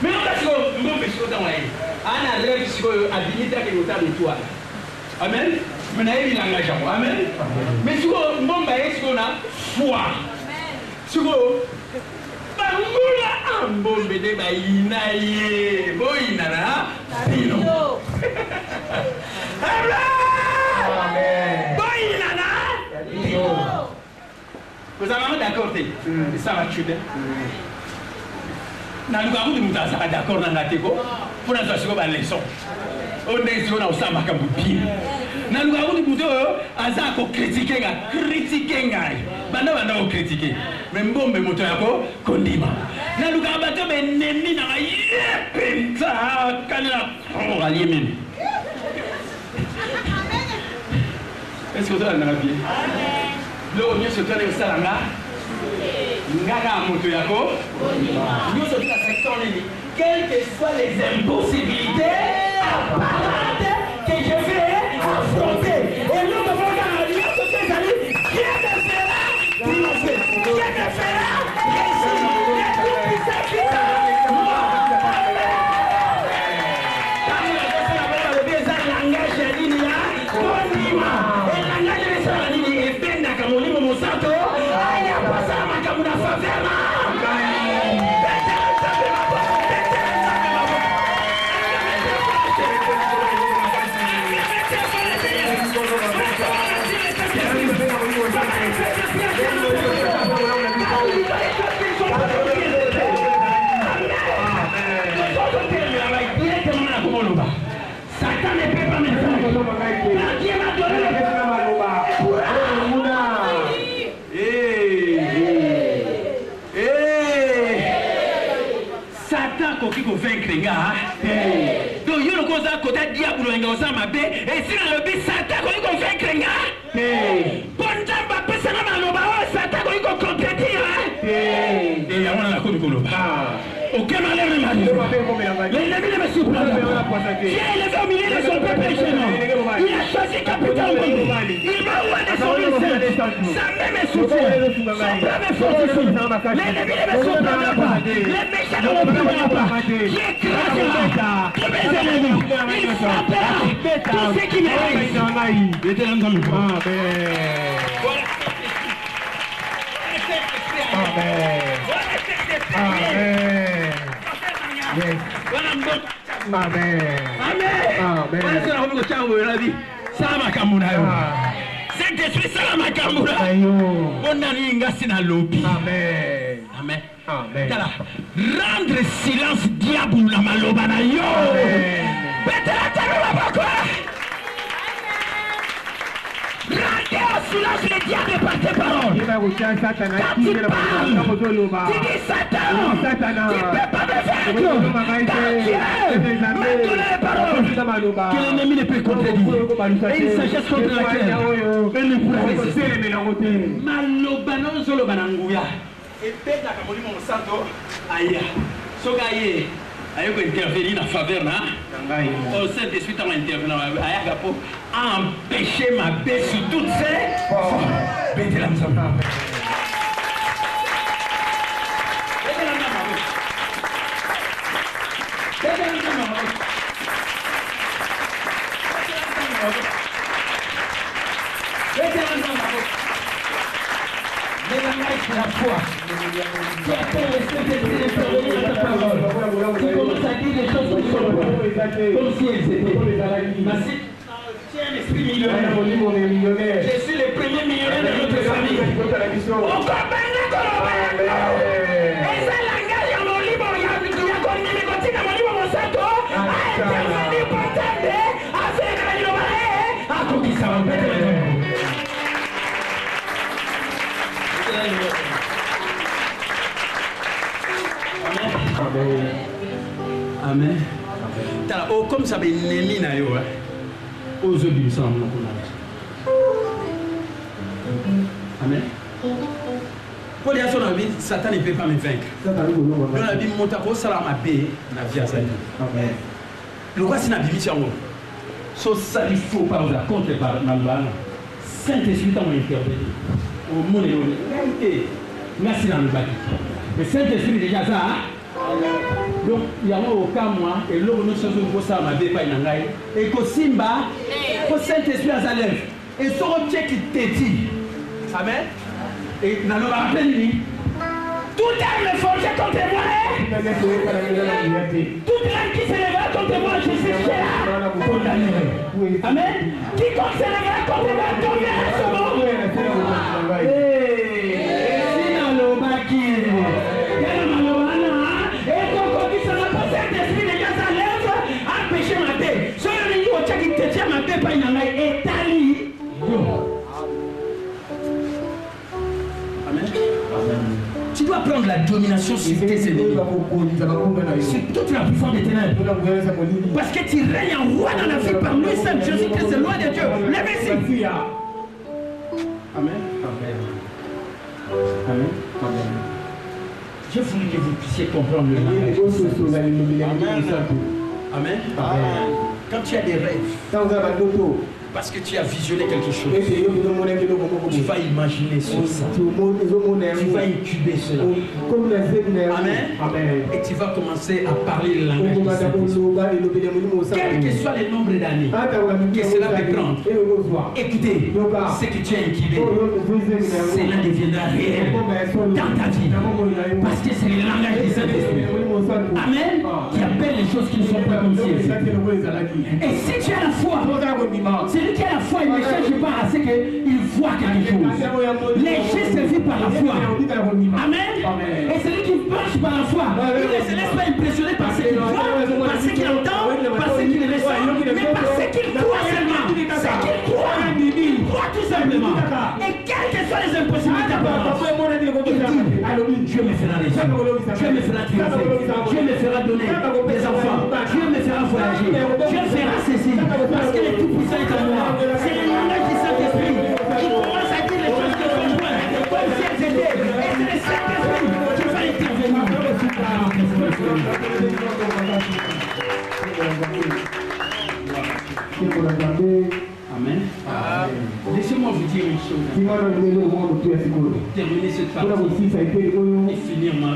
Mais on a dit que nous sommes dans la vie. On a dit que nous sommes habillés de toi. Amen. Mais on a eu langage à moi. Amen. Mais si on a foi. Si on a un bon bébé, il a un bon vous avez d'accord, ça va tuer. Na lukaku de muta saka d'accord na ngateko pour na siko ba leçon on est sur na usama kambupi na lukaku de muta aza ko critiquer nga bana ko critiquer mais mbombe moto yako kondima na lukaku bato be nemi na yepenta kana on allié même est-ce que vous avez bien le mieux c'est toi le salanga Ngaka moto yako. Nous sommes dans cette zone. Quelles que soient les impossibilités apparentes que je vais affronter. Et nous devons dans l'Union sociale, Dieu me fera triompher. Dieu me fera réussir. Et tout puissant qui est moi. Quand nous avons fait le langage de l'Inia, Konima. Et le langage de l'Inia est bien dans le Kamoli Momosato. Una favela! Satan ne peut pas me faire. Dieu m'a donné le qui convaincre les gars. Donc, il y a un côté diable ou un mabe. Et si on a le Satan qui convaincre les gars. Bon, Jamba, personne n'a pas Satan qui compétit. Et on a la cour. Aucun malheur ne m'arrive. L'ennemi ne me surprend pas. Dieu est levé au milieu de son peuple échelon. Il a choisi capitaine. Il m'a oué son lycée. Sa même est soutien. Son père me fortifie. L'ennemi ne me surprendra pas. Les méchants ne me prendront pas. J'écrasera tous mes ennemis. Il frappera tous ceux qui m'aiment. Il était là comme ça. Amen. Amen. Yes. Amen. Amen. Saint-Esprit, salama kamura. Bonani ngasi na lobi. Amen. Amen. Amen. Rendre silence diable la maloba na yo. Betela tala bakwa. Rendez au silence le diable par tes paroles. Quand tu parles, tu dis Satan, tu ne peux pas me faire que Dieu les paroles que l'ennemi ne peut contredire. Et une sagesse contre laquelle il ne pourra résister. Malobano zolo bananguya. Et peut-être la Camolimo Monsanto, aïe, Sogaye. Aïe, intervenir en faveur, au Saint-Esprit, on intervenir pour empêcher ma paix sur toutes ces bêtes là. La foi. Tu appelles le Saint-Esprit d'intervenir à ta parole. Tu commences à dire des choses qui sont bonnes, comme si elles étaient. Tu es un esprit millionnaire. Je suis le premier millionnaire de notre famille. Amen. Oh, comme ça, ben ennemi na yo. Aux yeux du sang. Amen. Pour dire son avis, Satan ne peut pas me vaincre. Dans la vie, mon taco, ça la m'a payé. La vie à ça. Amen. Le roi, c'est la vie, c'est en haut. Sauf ça, il faut pas vous contre par Nambana. Saint-Esprit, on va intervenir. Au monde et merci dans le bâti. Mais Saint-Esprit, déjà ça. Donc, il y a au cas moi, et l'eau nous sommes pour ça, ma vie, pas une angaille. Et que Simba, pour Saint-Esprit à sa lèvre. Et son objet qui t'étit. Amen. Et dans le rappel, toute âme forgée contre moi, toute âme qui s'élèvera contre moi, je suis cher. Amen. Quiconque s'élèvera contre moi, tombera sur moi. Tu dois prendre la domination sur tes ennemis, sur toute la puissance des ténèbres, parce que tu règnes en roi dans la vie par lui seul. Jésus-Christ est loin de Dieu. Lève-toi. Amen. Amen. Amen. Je voulais que vous puissiez comprendre le langage. Amen. Amen. Quand tu as des rêves, parce que tu as visionné quelque chose, tu vas imaginer sur ça. Tu vas incuber cela. Amen. Amen. Et tu vas commencer à parler le langage du Saint-Esprit. Quel que soit le nombre d'années que cela peut prendre, écoutez, ce que tu as incubé, cela deviendra réel dans ta vie. Parce que c'est le langage du Saint-Esprit. Amen. Qui appelle les choses qui ne sont pas comme si elles étaient. Et si tu as la foi, celui qui a la foi, il ne cherche pas à ce qu'il voit quelque chose. Les gens se vivent par la foi. Amen. Et celui qui marche par la foi, il ne se laisse pas impressionner par ce qu'il voit, par ce qu'il entend, par ce qu'il ressent, mais par ce qu'il croit seulement. Ce qu'il croit, il croit tout simplement. Et quelles que soient les impossibilités apparentes, Dieu me fera réussir, Dieu me fera triompher, Dieu me fera donner des enfants, Dieu me fera voyager, Dieu fera ceci, parce que le Tout-Puissant est en moi. C'est le langage du Saint-Esprit qui commence à dire les choses que je comprends, comme si elles étaient. Et c'est le Saint-Esprit qui va intervenir. Amen. Laissez-moi vous dire une chose. Terminer cette partie et finir mon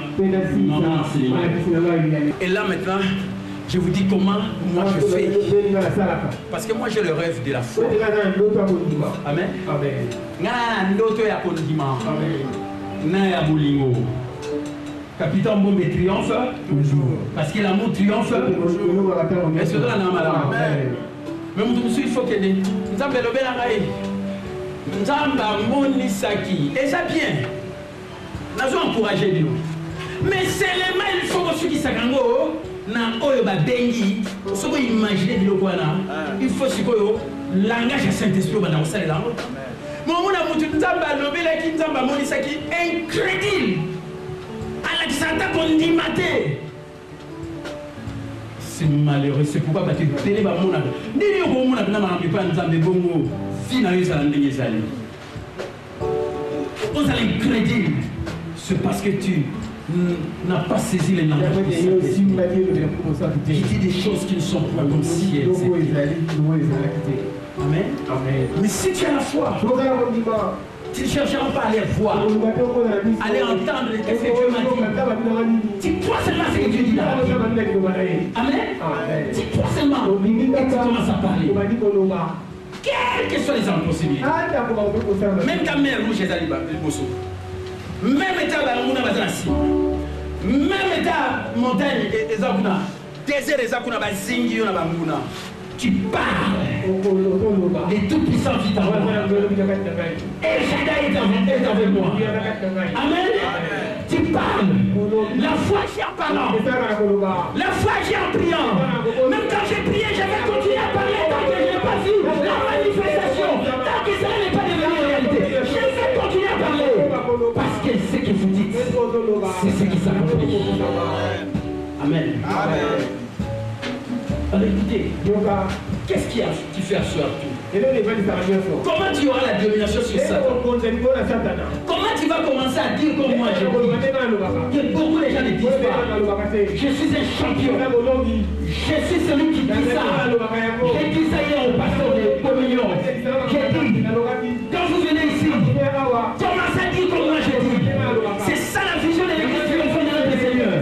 enseignement. Et là maintenant, je vous dis comment moi je fais. Parce que moi j'ai le rêve de la foi. Amen. Capitaine Bombe triomphe. Parce que l'amour triomphe. Et ce là n'a pas. Mais il faut que nous avons le bel Nzamba Monisaki. Et ça bien. Nous avons encouragé Dieu. Mais seulement il faut que ceux qui s'agango na oyo ba bengi, ce que imaginer Dieu quoi là. Il faut ce que langage à Saint-Esprit ba na osala là. Mon mona mutu Nzamba lobela ki Nzamba Monisaki incroyable. À la santa condimate. C'est malheureux, c'est pourquoi parce que télé ba mona. Ni yo ko mona na ma pas Nzamba bongo. Fina yo ça ndenge zali. On a l'incrédule. C'est parce que tu n'as pas saisi les langages. Il dit des choses qui ne sont pas comme si elles étaient. Amen. Amen. Mais si tu as la foi, tu ne chercheras pas à aller voir, à aller entendre ce que Dieu m'a dit. Dis-toi seulement ce que Dieu dit là. Amen. Dis-toi seulement et tu commences à parler. Quelles que soient les impossibilités. Même ta mère rouge est allée même état Baramuna Bazasi, même état montagne et Zakuna, désert et Zakuna Bazingi ou Nabamuna, tu parles les tout puissants vite en moi. Et Shaddai est avec moi. Amen. Tu parles. La foi j'ai en parlant. La foi j'ai en priant. Même quand j'ai prié, je vais continuer à parler tant que je n'ai pas vu la manifestation. Tant que ça n'est pas devenu réalité. Je vais continuer à parler. Parce que ce que vous dites, c'est ce qui s'accomplit. Amen. Amen. Alors écoutez, qu'est-ce qui fait asseoir tout? Comment tu auras la domination sur Satan? Comment tu vas commencer à dire comme moi je dis? Que beaucoup de gens ne disent pas. Je suis un champion. Je suis celui qui dit ça. J'ai dit ça hier au pasteur de communion. J'ai dit, quand vous venez ici, commencez à dire comme moi je dis. C'est ça la vision de l'église triomphante de notre Seigneur.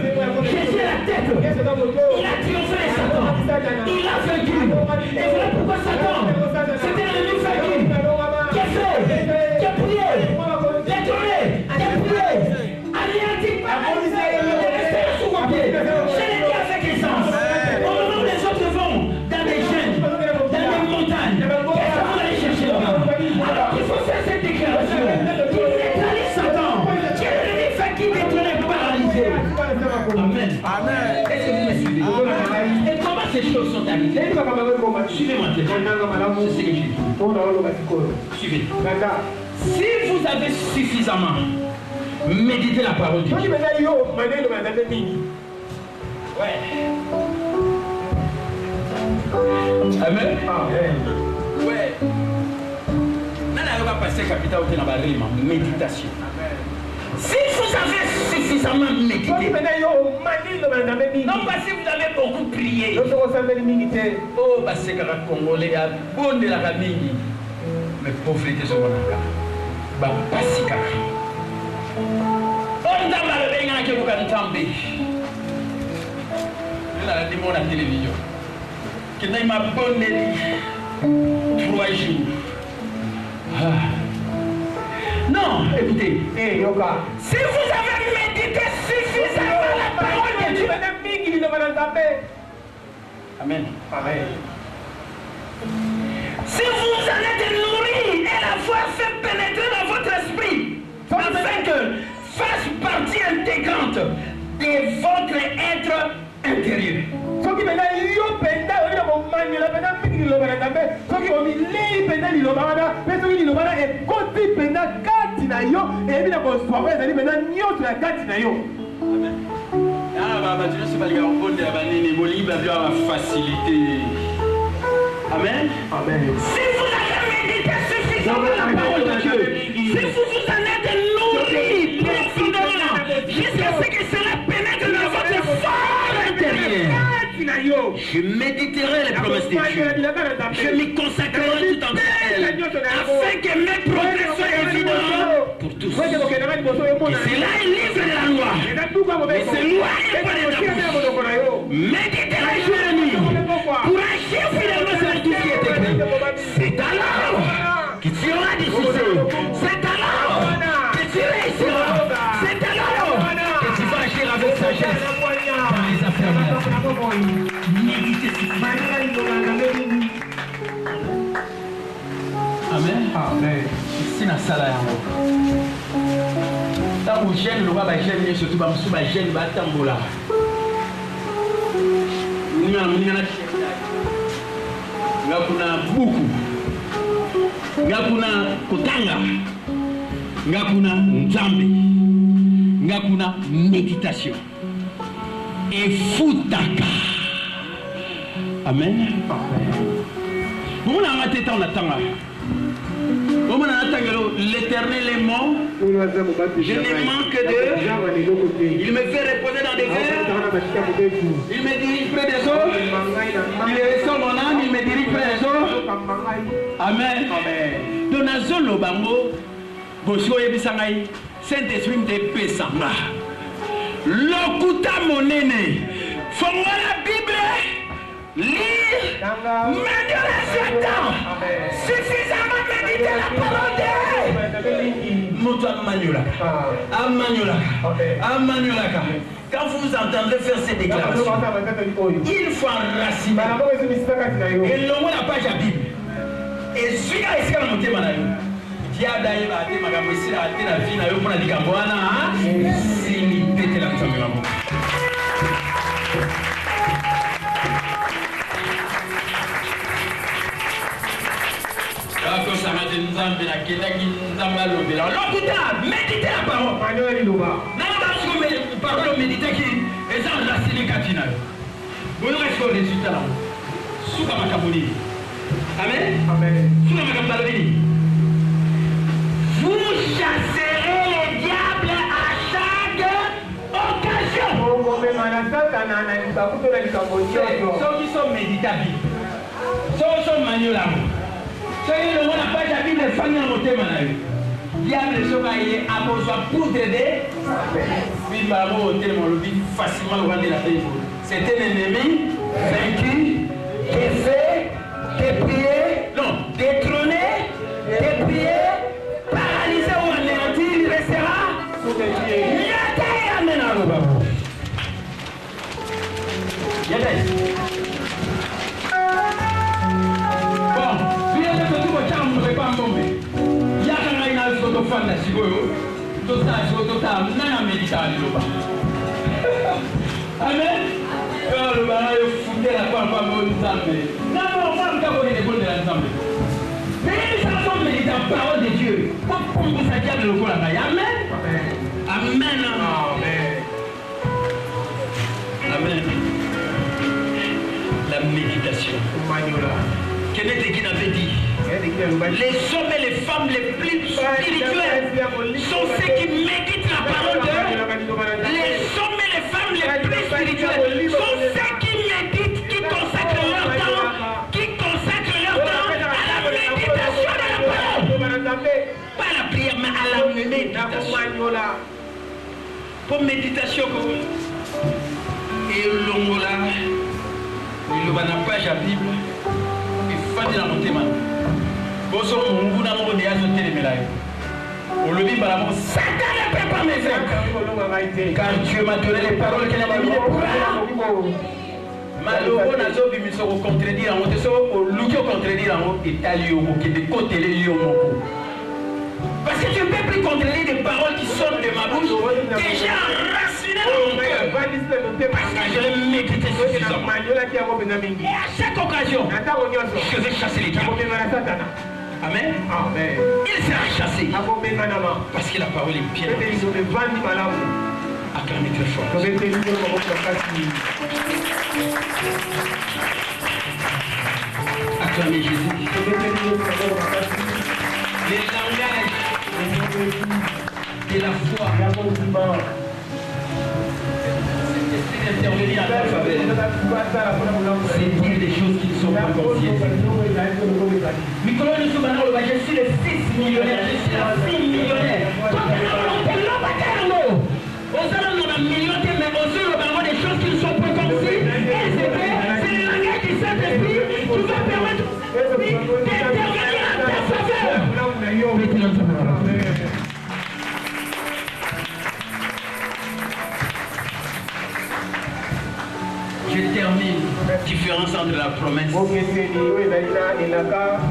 Jésus est la tête. Il a triomphé les Satan. Il a vaincu. Et voilà pourquoi Satan, c'était l'ennemi vaincu. Qui a fait, qui a prié, détourné, qui a prié, anéanti par rester sous vos pieds. Je l'ai dit avec essence. Au moment où les autres vont dans des jeunes, dans des montagnes, qu'est-ce que vous allez chercher là-bas? Alors il faut faire cette déclaration. Qu'il neutralise Satan. Qui est l'ennemi vaincu, détourné, paralysé. Amen. Amen. Est-ce que vous me suivez? Et comment ces choses sont arrivées? Suivez-moi, c'est ce que j'ai dit. Suivez. Si vous avez suffisamment médité la parole de Dieu. Ouais. Amen. Ouais. Nana va passer capital au Ténabarima. Méditation. Si vous avez suffisamment médité, non pas si vous avez beaucoup prié, oh, bah c'est que les Congolais a bon de la famille, mais pauvreté sur mon cas, bah pas si car. On n'a pas le bien que vous avez tombé. Elle a dit mon la télévision, qui n'a pas bonne 3 jours. Non, écoutez, si vous avez médité suffisamment la parole de Dieu, Amen. Amen. Si vous allez être nourri et la foi fait pénétrer dans votre esprit, afin que fasse partie intégrante de votre être intérieur. Amen. Amen. Si vous avez médité suffisamment la parole de Dieu, si vous en êtes nourri profondément, jusqu'à ce que cela pénètre dans votre fort intérieur, je méditerai les promesses de Dieu. Je m'y consacrerai tout entier à elles, afin que mes progrès soient évidents pour tous. Et c'est là un livre de la loi. Et c'est loi et pas de la méditerai jour et nuit pour agir fidèlement sur tout ce qui est écrit. C'est alors que tu auras décidé. C'est alors que tu réussiras. C'est alors que tu vas agir Méditez sur Amen. Amen. C'est la salle. Tant que j'aime le roi, j'aime surtout j'aime Tambola. Nous avons beaucoup. Ngakuna kotanga, ngakuna nzambe, ngakuna méditation et futaka. Amen. Vous m'avez on attend. L'éternel est mort. Je ne manque de. Il me fait reposer dans des airs. Il me dirige près des eaux. Il ressort mon âme. Il me dirige près des eaux. Amen. Dans la zone au bango, Bosco et Bissangaï, Saint-Esprit de Pessanga. L'okuta monene. Faut-moi la Bible. Lire, méditer Satan, suffisamment méditer la parole de Moto Amanulaka. Quand vous entendez faire ces déclarations, il faut enraciner. Et l'on voit la page à Bible. Et celui-là, est-ce qu'il a monté Manayo? Diada il a été magabossé à la vie, n'a eu pour la Digambouana, c'est limité la Tsamilamo. Méditez la parole. Parole méditer qui est en racine katina. Vous restez au résultat là. Souka makaboni. Amen. Amen. Souka makaboni. Vous chasserez les diables à chaque occasion. Ceux qui sont méditables, ceux qui sont manipulables. Ceux qui n'ont pas la Bible, les familles en monté manaï. Diable est à besoin pour t'aider. Oui, maman, au thème, on le dit facilement au de la Bible. C'est un ennemi vaincu, défait, déplié, non, détrôné, déplié, paralysé ou anéanti, il restera. Yata amen à l'eau. Yata. Bon, bien que tout le temps, on ne peut pas tomber. Fanda sigoyo tota nana medita loba amen le bana yo fouter la kwa mo nzambe na mo mka ko ni ko de nzambe mais ça sont méditer la parole de Dieu pour que ça diable le kola amen amen amen amen la méditation quel était qui avait dit les hommes et les femmes les plus spirituels sont ceux qui méditent la parole de Dieu. Les hommes et les femmes les plus spirituels sont ceux qui méditent, qui consacrent leur temps à la méditation de la parole. Pas à la prière, mais à la méditation. Pour méditation, et l'ongola, il va n'a pas la Bible, il faut dans mon témoin. On le dit par la Satan ne peut pas me vaincre. Car Dieu m'a donné les paroles qu'il a mis pour moi. Malheureux n'a pas pu me contredire en mot. L'outil contredire en mot est allé au mot, qui est de côté les lions. Parce que tu ne peux plus contredire des paroles qui sortent de ma bouche, déjà enracinées dans mon cœur. Parce que je l'ai médité suffisamment. Et à chaque occasion, je vais chasser les diables. Amen. Amen. Il sera chassé. Parce que la parole est bien. Acclamez très fort. Acclamez Jésus. Les langages de la foi. Intervenir à ta faveur. C'est dire des choses qui ne sont pas conscientes. Je suis le fils millionnaire, je suis la fille millionnaire. Mais des choses qui ne sont pas conscientes. C'est le langage du Saint-Esprit qui va permettre d'intervenir à ta faveur. Je termine différence entre la promesse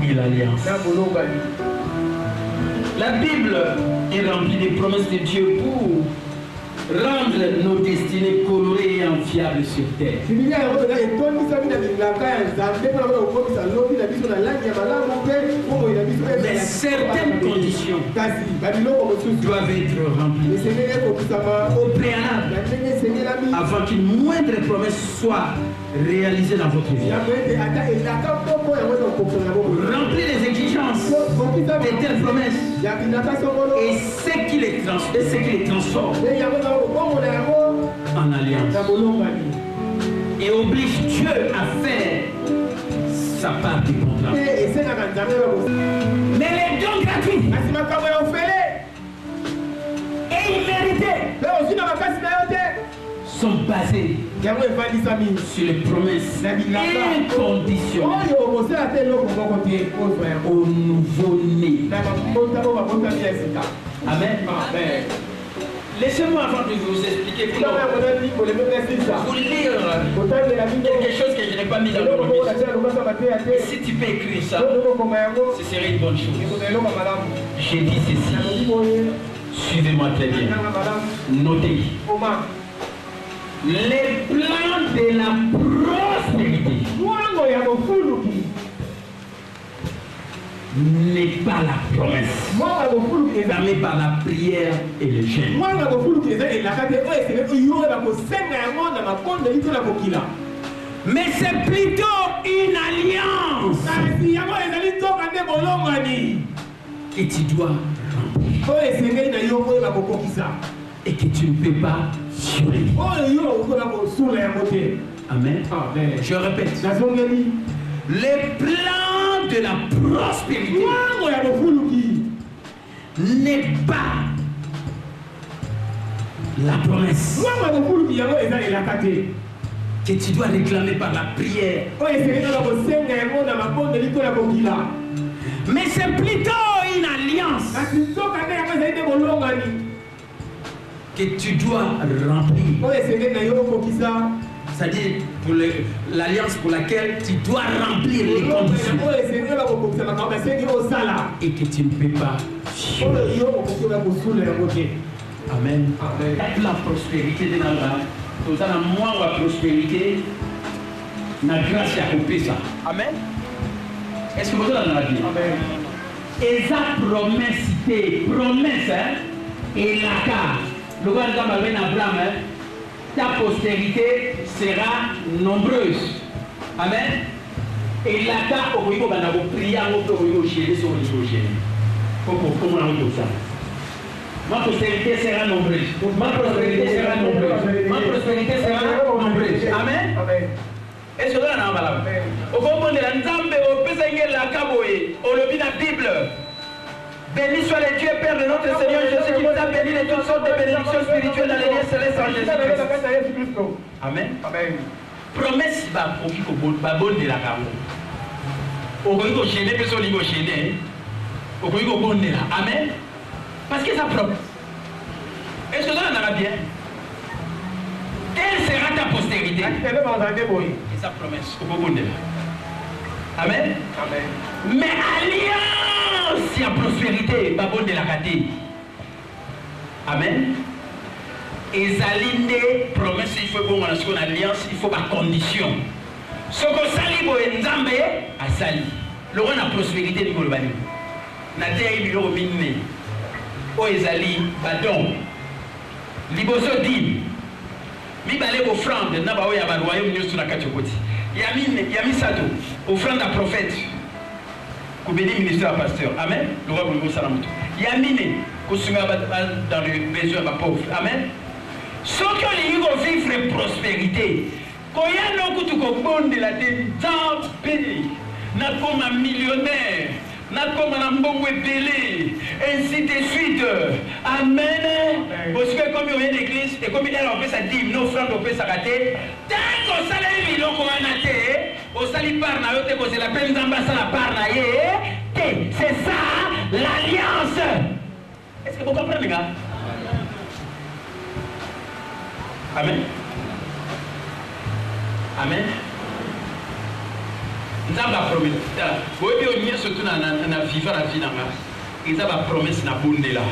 et l'alliance. La Bible est remplie des promesses de Dieu pour rendre nos destinées colorées et enfiables sur terre. Mais certaines conditions doivent être remplies au préalable avant qu'une moindre promesse soit réalisée dans votre vie. Remplir les exigences de telles promesses et ce qui les transforme en alliance et oblige Dieu à faire sa part du contrat. Mais les dons gratuits et immérités sont basés sur les promesses inconditionnelles au nouveau-né. Amen. Laissez-moi avant de vous expliquer vous lire quelque chose que je n'ai pas mis dans le livre. Et si tu peux écrire ça, ce serait une bonne chose. J'ai dit ceci. Suivez-moi très bien. Notez. Les plans de la prospérité n'est pas la promesse fermée par la prière et le jeûne. Mais c'est plutôt une alliance que tu dois remplir et que tu ne peux pas violer. Amen. Je répète. Les plans de la prospérité n'est pas la promesse que tu dois réclamer par la prière. Mais c'est plutôt une alliance que tu dois remplir. C'est-à-dire pour l'alliance pour laquelle tu dois remplir les conditions et que tu ne peux pas violer. Amen. La prospérité de la moi la prospérité na grâce à couper ça. Amen. Est-ce que vous avez la vie? Amen. Et ça promesse et la carte. Le gars de Abraham, ta postérité sera nombreuse. Amen. Et la carte au niveau de la prière au gérer sur le gérer. Comment on dit ça? Ma postérité sera nombreuse. Ma prospérité sera nombreuse. Ma prospérité sera nombreuse. Amen. Est-ce que vous avez la Bible? Au moment de la Nzambe, au Pesengel la Kaboé, au lobby de la Bible. Béni soit le Dieu Père de notre Seigneur Jésus qui nous a bénis de toutes sortes de bénédictions spirituelles dans les lieux célestes en Jésus-Christ. Amen. Promesse va pour qui va bonne de la Kabo. Au coin de chez les personnes qui sont chez au coin de bonne de la. Amen. Parce que ça promesse. Est-ce que ça en a bien? Quelle sera ta postérité? Et sa promesse. Au coin de la. Amen. Mais alliance, il y a prospérité, pas bonne de la caté. Amen. Et Zalinde, promesse, il faut bon en alliance, il faut pas condition. Ce que Sali Boé Nzambe a Sali. Le roi a prospérité du Golbani. Naté il y mine. O Ezali, badon. Liboso dit. Mi balé offrande, n'a pas eu à royaume sur la Kachokoti. Yami Sato, offrande à prophète. Pour bénir le ministère à pasteur. Amen. Le roi Boulgo Salamuto. Yamine, pour dans le besoin de pauvre. Amen. Ce que les gens vivent la prospérité. Quand il y a un coup de bon de la tête, dans le pays, n'a comme un millionnaire, n'a comme un bon belé, ainsi de suite. Amen. Parce que comme il y a une église, et comme il y a un peu sa dîme, nos frères ont fait sa raté, tant qu'on s'allait vivre, on a naté, on s'allait par na yote, c'est la peine d'ambassade à par na yé, c'est ça l'alliance. Est-ce que vous comprenez, gars? Amen. Amen. Nzamba promet. Oui, bien surtout dans vivre la vie. Ils ont la promesse na bondela.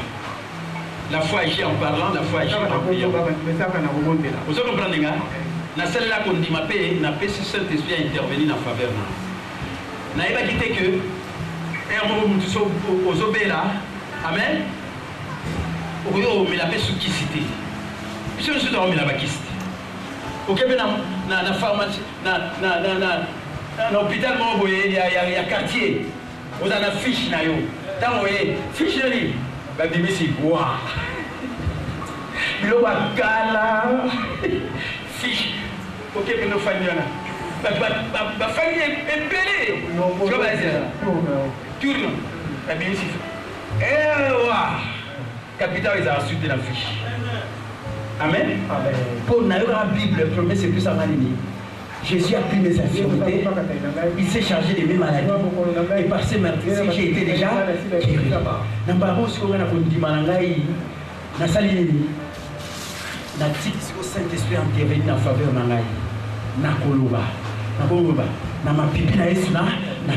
La foi agit en parlant, la foi agit en priant. Vous comprenez? Na celle là qu'on dit ma paix, na paix si Saint-Esprit a intervenu en faveur. Na pas quitté que aux obéla. Amen. Mais la paix sous qui cité. Si nous sommes la bakiste. OK, mais na pharmacie, na hôpital il y a quartier. Vous avez une fiche na yo. Tant vous voyez, fiche na li. Ba bibi si bois. Bilo bakala. Fiche. OK, mais nos familles là. Ba famille est belée. Tu vas dire ça. Tourne. Ba bibi si. Wa. Capital ils ont reçu de la fiche. Amen. Pour la Bible, le premier c'est que ça m'a dit. Jésus a pris mes infirmités, il s'est chargé de mes maladies. Et par ces meurtriers, j'ai été déjà guéri. Je ne sais pas si vous avez dit que je suis le Saint-Esprit intervenu en faveur de moi. Na mapipi na Yesu na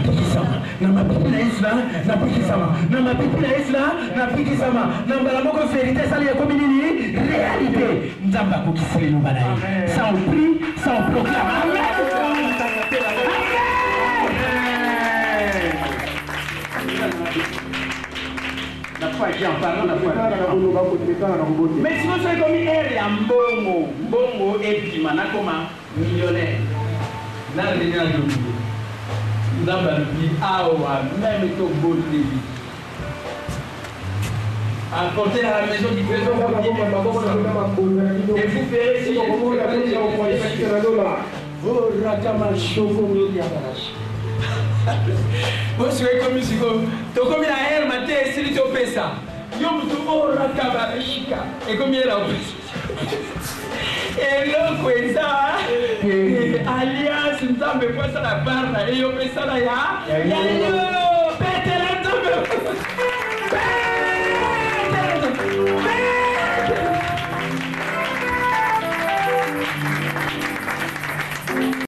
pikisama na mapipi na Yesu na pikisama na mapipi na Yesu na pikisama na mbala moko vérité ça les comme nini réalité nzamba ko kisile no bana sans prix sans proclame amen. La foi qui en parle la foi mais si vous savez comme elle ya mbongo et puis manakoma millionnaire. Là, les gens ont dit, nous avons dit, même ton beau débit. À côté de la maison du président, et vous verrez si vous savez comme si vous avez la haine, matin, c'est le top ça. Et combien il a et l'autre ça alliance nous avons fait ça la barre et on fait ça là